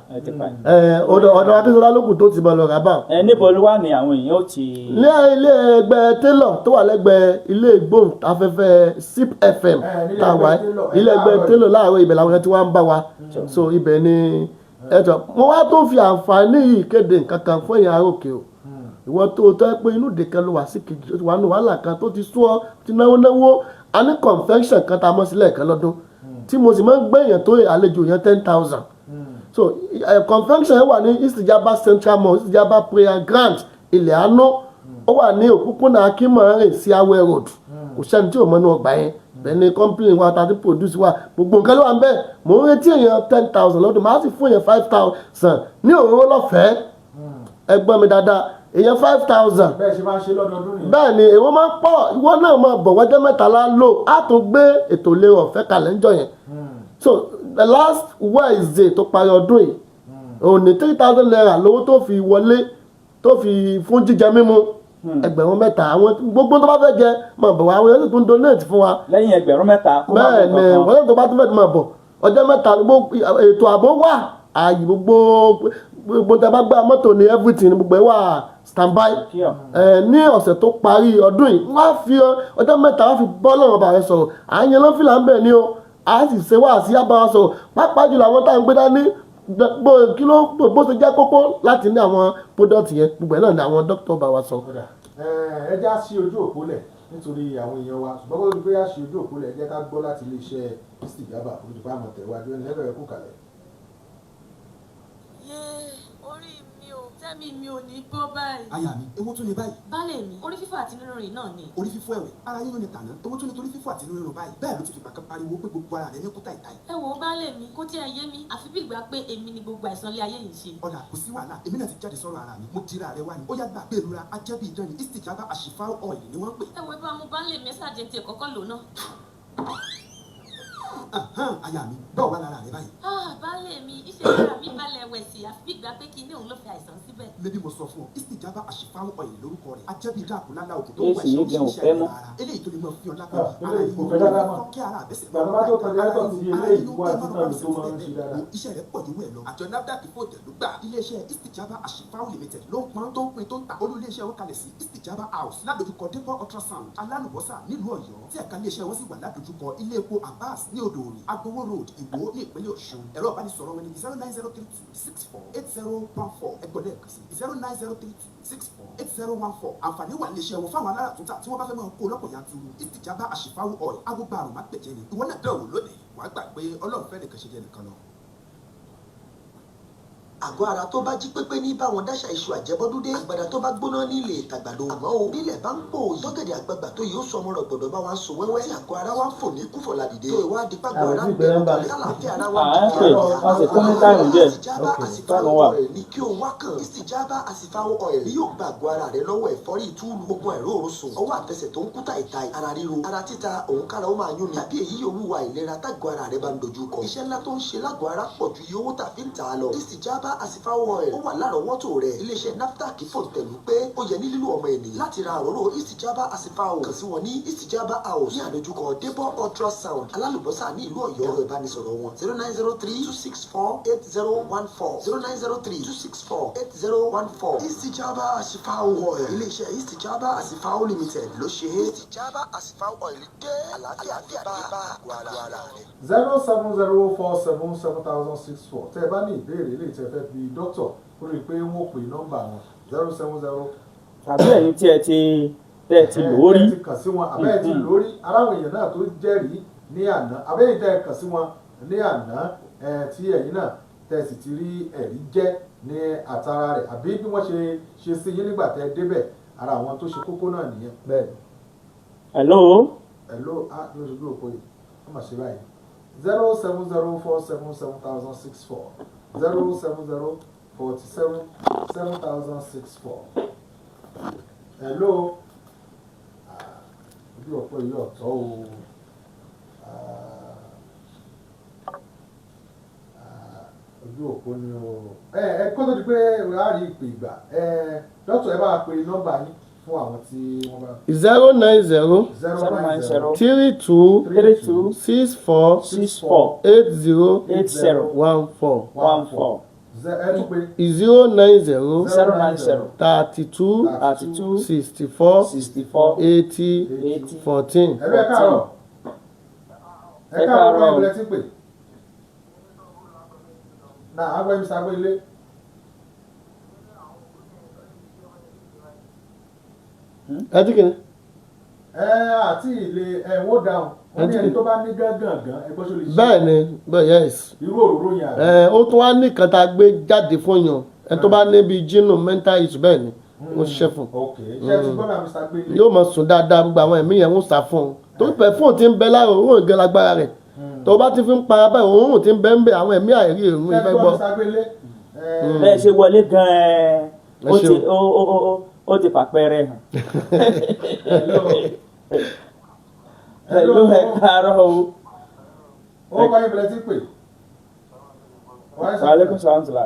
ọ̀dọ̀ Akínsọ́lá lókùn tó ti bọ̀ lọ rà bá. níbo ló wà ní àwọn èèyàn ó ti. ní ilé ẹgbẹ́ télọ̀ tó wà lẹ́gbẹ̀ẹ́ ilé ìgbóhùn afẹ́fẹ́ SIP FM tá a wà ilé ẹgbẹ́ télọ̀ láàárọ̀ ibẹ̀ làwọn tí wọ́n ń bá wa so ibẹ̀ ni ẹ̀tọ́ mo wá tó fi àǹfààní yìí kéde nǹkan kan fún èèyàn aróòkè o ìwọ tó tọ́ pé inú ìdèkẹ́ ló wà sí kejì tó wà ní wàhálà kan tó ti sú ọ ti náwó a ní convention kan tá a mọ̀ sílẹ̀ kan lọ́dún tí mo sì máa ń gbé èèyàn tó àlejò yẹn 10,000 so convention wà ní Ìsìjàmbá Central Mall Ìsìjàmbá Prayer Grant ilẹ̀ àánú ó wà ní òpópónà Akínmọ̀rìn sí Awẹ́ road kò sẹ́ni tí ò mọ̀ ní ọgbà yẹn bẹ́ẹ̀ ni company wa tàbí produce wa gbogbo nǹkan ló wà ń bẹ́ẹ̀ mò ń retí èèyàn 10,000 lọ́dún màá sì fún èèyàn 5,000 ní òróró lọ́fẹ̀ẹ́ ẹgbọ́n mi dáadáa èèyàn 5,000 bẹ́ẹ̀ ṣe máa ń ṣe lọ́dọọdún nìyẹn. bẹ́ẹ̀ ni èwo máa ń pọ̀ ìwọ náà máa bọ̀ wọ́jọ́ mẹ́ta la lò á tún gbé ètò ìlera ọ̀fẹ́ kalẹ̀ ńjọ́ yẹn so the last Wednesday tó parí ọdún yìí òní 3,000 naira lówó tó fi wọlé tó fi fún jíjẹ mímu ẹgbẹ̀rún mẹ́ta àwọn gbogbo tó bá fẹ́ jẹ máa bọ̀ wá àwọn yẹn tó ń donate fún wa. lẹ́yìn ẹgbẹ̀rún mẹ́ta. bẹ́ẹ̀ ni wọ́n yẹn tó bá tún fẹ́ máa bọ̀ ọjọ́ mẹ́ta ètò ààbò wà ààyè gbogbo tẹ bá gbá mọ́tò ní everything gbogbo ẹ̀ wà standby ní ọ̀sẹ̀ tó parí ọdún yìí wọ́n á fi ọjọ́ mẹ́ta wọ́n fi bọ́ lọ́wọ́ bàrẹ̀ sọ̀rọ̀ àyẹn lọ́fìlà ń bẹ̀ ni o a sì ṣe wá sí abáwá sọ̀rọ̀ pàápàá jùlọ àwọn tá à ń gbé dání kí ló bó ṣe jẹ́ kókó láti ní àwọn product yẹn gbogbo ẹ̀ náà ni àwọn dókítà bá wa sọ. ẹ já sí ojú òpó lẹ̀ nítorí àwọn èèyàn wa ṣùgbọ́n kó tó di pé á ṣe ojú òpó lẹ̀ jẹ́ ká gbọ́ láti iléeṣẹ́ ìsìtìjábà olùdókòwò àmọ̀ tẹ̀wájú ẹni lẹ́bẹ̀rẹ̀ kú kalẹ̀. orí mi ò tẹ́mi mi ò ní gbọ́ báyìí. aya mi ewo tún ni báyìí. baálé mi orí fífọ́ àti nínú rìn náà ni. orí fífọ́ ẹ̀wẹ̀ ara yíyan ni tàná ewo tún ni torí fífọ́ àti nínú rìn báyìí bẹ́ẹ̀ ló ti fìgbà kan pariwo pé gbogbo ara rẹ̀ ní kúta ìta yìí. ẹ wo baálé mi kó tí ẹ yé mi àfi bí ìgbà pé èmi ni gbogbo àìsàn ilé ayé yìí ṣe. ọ̀dà kò sí wàhálà èmi náà ti jáde sọ̀rọ̀ ara mi mo tira rẹ wá ni ó yá gbà pé ìrora ajẹ́bí ìdán ni istijaba àṣìfà oil ni wọ́n pè. ẹ wo bá mú baálé mi ẹsẹ̀ àjẹntì ẹ̀kọ́kọ́ lò náà. aya mi bẹ́ẹ̀ wà lára rẹ báyìí. baálé mi iṣẹ́ lára mi balẹ̀ wẹ̀ sí àfi bí ìgbà pé kí ní òun ló fi àìsàn síbẹ̀. lẹ́bí mo sọ fún ọ istijaba àṣìfà oil lórúkọ rẹ̀ ajẹ́bí ìdán àkùnlálà òkú tó Èsì wà yìí ìṣẹ́ gan ò fẹ́ mọ́. ara eléyìí tó lè mọ fi ọlá Ah, eléyìí kò fẹ́ dáadáa mọ́. Bàbá tó kọjá yàtọ̀ sí eléyìí wá sí náà ló tó máa ń ṣe dáadáa. iṣẹ́ rẹ̀ pọ̀ jù wẹ̀ lọ. àjọ NAFDAC fòtẹ̀ ló gbà iléeṣẹ́ istijaba àṣìfà limited ló ń pọn tó ń pin tó ń ta olú iléeṣẹ́ wọn kalẹ̀ sí istijaba house ládojúkọ dépọ̀ ultrasound alálùbọ́sà nílùú ọ̀yọ́ tí ẹ̀ka iléeṣẹ́ wọn sì wà ládojúkọ ilé epo Abbas ní odò òrì agbowó road ìwó ní ìpínlẹ̀ ọ̀ṣun ẹ̀rọ ìbánisọ̀rọ̀ wọn ni 09032648014 ẹgbọ́n lẹ́ẹ̀kan sí 09032648014 àǹfààní wà iléeṣẹ́ wọn fáwọn alára tuntun tí wọ́n bá fẹ́ máa kó lọ́pọ̀ yanturu istijaba àṣìfà oil agbógbá àrùn má gbẹ̀jẹ̀ ni ìwọ náà dẹ̀wò lónìí wàá gbà pé ọlọ́run fẹ́ nìkan ṣe jẹ́ nìkan lọ. àgọ́ ara tó bá jí pépé ní báwọn dáṣà iṣu àjẹbọ́dúdé àgbàdà tó bá gbóná nílé ìtàgbàdo àmọ́ o nílẹ̀ bá ń pò yọ́gẹ̀dẹ̀ àgbàgbà tó yóò sọ ọmọ rẹ̀ gbọ̀dọ̀ bá wa ń so wẹ́wẹ́ tí àgọ́ ara wa ń fò ní kúfọ̀lá dìde tó ìwádìí pàgọ́ ara ń gbẹ̀rù kalẹ̀ kálàáfíà ara wa ń dìde istijaba àsìfáwọ̀ oil ní kí o wá kàn istijaba àsìfáwọ̀ oil ní yóò gba àgọ́ ara rẹ̀ lọ́wọ́ ẹ̀fọ́rí ìtúlù gbogbo ẹ̀rọ òrosùn ọwọ́ àtẹsẹ̀ tó ń kúta ìta ara ríro ara títa òun kára ó máa yún ni tàbí èyí yòówù wa ìlera tágọ́ ara rẹ̀ bá ń dojú kọ iṣẹ́ ńlá tó ń ṣe lágọ̀ọ́ ara pọ̀ ju iye owó tàbí ń tà á lọ istijaba àsìfáwọ̀ oil ó wà lárọ̀ọ́wọ́tò rẹ̀ iléeṣẹ́ NAFDAC fòǹtẹ̀lú pé ó yẹ ní lílo ọmọ ènìyàn láti ra òróró istijaba àsìfáwọ̀ kàn sí wọn ní istijaba house ní àdójúkọ débọ̀ ultrasound alálùbọ́sà ní ìlú ọ̀yọ́ ẹ̀rọ ìbánisọ̀rọ̀ wọn 09032648014 09032648014 istijaba àsìfáwọ̀ oil iléeṣẹ́ istijaba àsìfáwọ̀ limited ló ṣe é istijaba àsìfáwọ̀ oil dé àlàáfíà bá àgọ́ ara rẹ̀. 070477064 tẹ́ ẹ bá ní ìbéèrè ilé ìtẹ́ fẹ́ bí dókítà ó rí i pé wọ́n pè nọ́mbà wọn 070. tàbí ẹ̀yin tí ẹ ti lórí. ẹ ti kàn sí wọn àbẹ́ ẹ ti lórí aráwọ̀ èèyàn náà tó jẹ́rìí ní àná àbẹ́yìn tẹ́ ẹ kàn sí wọn ní àná tí ẹ̀yin náà tẹ́ ẹ sì ti rí ẹ̀rí jẹ́ ní àtàrà rẹ̀ àbí bí wọ́n ṣe sí yín nígbà tẹ́ ẹ débẹ̀ ara àwọn tó ṣe kókó náà nìyẹn. bẹ́ẹ̀ hello. hello ló ṣe gbé òpó yìí wọ́n mà ṣe báyìí 07047707064 07047707064. hello ojú òpó yìí ọ̀tọ̀ o ojú òpó ni o kó tó di pé ráàrí ìpè ìgbà dókítà ẹ bá pe nọ́mbà yín fún àwọn tí wọ́n bá. 090 32 64 80 14. 090 32 64 80 14. ẹ káàárọ̀ ẹ káàárọ̀ ẹ ti pè náà àgbẹ̀ mi sàgbé ilé. ẹ ti kìíní. àti ilé ẹ̀wọ̀n dáhùn wọ́n ní ẹni tó bá ní gángan ẹgbẹ́ sólè ṣe. bẹ́ẹ̀ ni bẹ́ẹ̀ yes. irú òróró yẹn àná. ó tún wá ní kan tá a gbé jáde fún yàn ẹni tó bá níbi jínú mental issue bẹ́ẹ̀ ni ó ṣiṣẹ́ fún. yóò máa sùn dáadáa gbogbo àwọn ẹ̀mí yẹn ń sá fún un tó pẹ̀ fóun ti ń bẹ láàrọ̀ òun ìgẹ́ lágbára rẹ̀ tó bá ti fi ń para báyìí òun ti ń bẹ ń bẹ àwọn ẹ̀mí àìrí ìrún ìfẹ́ gbọ́. bẹ́ẹ̀ ṣe wọlé gan-an ó ti fàpẹẹrẹ hàn. hello ẹ káàárọ̀ o. ó kọ́ ìbẹ̀rẹ̀ tí pè. wàhálẹ́kùn sàǹtìlá.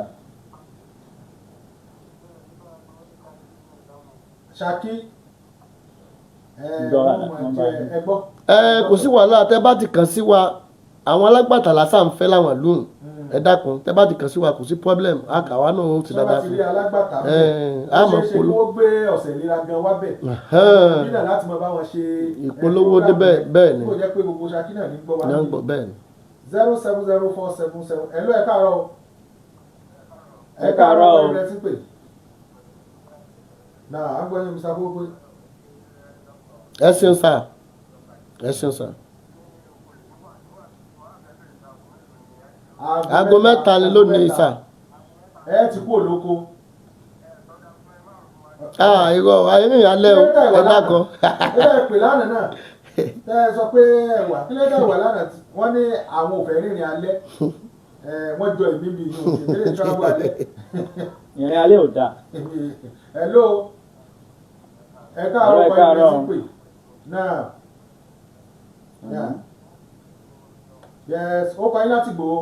Ṣakí kò sí wàhálà tẹ́ bá ti kàn sí wa àwọn alágbàtà lásán fẹ́ láwọn lóhùn ẹ dákun tẹ́ bá ti kàn sí wa kò sí problem àkàwá náà ó ti dáadáa fún àmọ́ polo ó gbé ọ̀sẹ̀ ìlera gan wá bẹ̀ nígbà láti mọ bá wọn ṣe ìpolówó dé bẹ́ẹ̀ ni kó jẹ́ pé gbogbo Ṣakí náà ní gbọ́ wa bẹ́ẹ̀ ni 0704777 ẹ ló ẹ káàárọ̀ o. Ẹ káàárọ̀ o. ẹ ti pè. náà à ń gbọ́ yín Mr. Gbogbo. ẹ ṣeun sà ẹ ṣeun sà. aago mẹ́ta ni lónìí sà. ẹ ti kú olóko. irọ́ ayé mi alẹ́ o ẹ dákan. ẹ pè lánàá náà ẹ sọ pé ẹwà kí ló dé ẹwà lánàá wọ́n ní àwọn ò fẹ́ rìnrìn alẹ́ wọ́n jọ ìbíbi inú ìbílẹ̀ travel alẹ́. ìrìn alẹ́ ò dáa. hello ẹ káàárọ̀ pẹ̀lú ẹ ti pè náà yes ó kọ́ yín láti gbòó.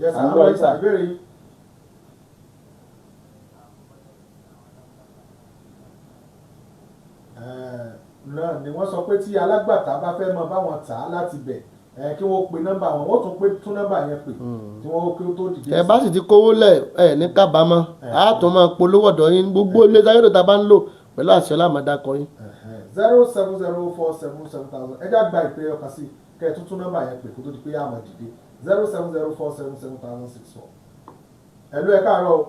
yes àwọn ìsà ìbéèrè yìí. náà ni wọ́n sọ pé tí alágbàtà bá fẹ́ mọ báwọn tà á láti bẹ̀ kí wọ́n pe nọ́mbà wọn wọ́n tún pé tún nọ́mbà yẹn pè tí wọ́n kí ó tó dìde. ẹ bá sì ti kówó lẹ̀ ẹ ní kábàámọ̀ á tún máa polówó ọ̀dọ̀ yín gbogbo ilé ayélujára tá a bá ń lò pẹ̀lú àṣẹ ọlámọ̀dákọ yín. 0704777 ẹ já gba ìpè ọkàn sí kẹ́ ẹ tún tún nọ́mbà yẹn pè kó tó di pé àmọ̀ dìde 0704777 ẹ ló ẹ káàárọ̀ o.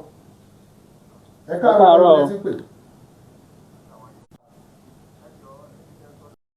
ẹ káàárọ̀ ẹ ti pè.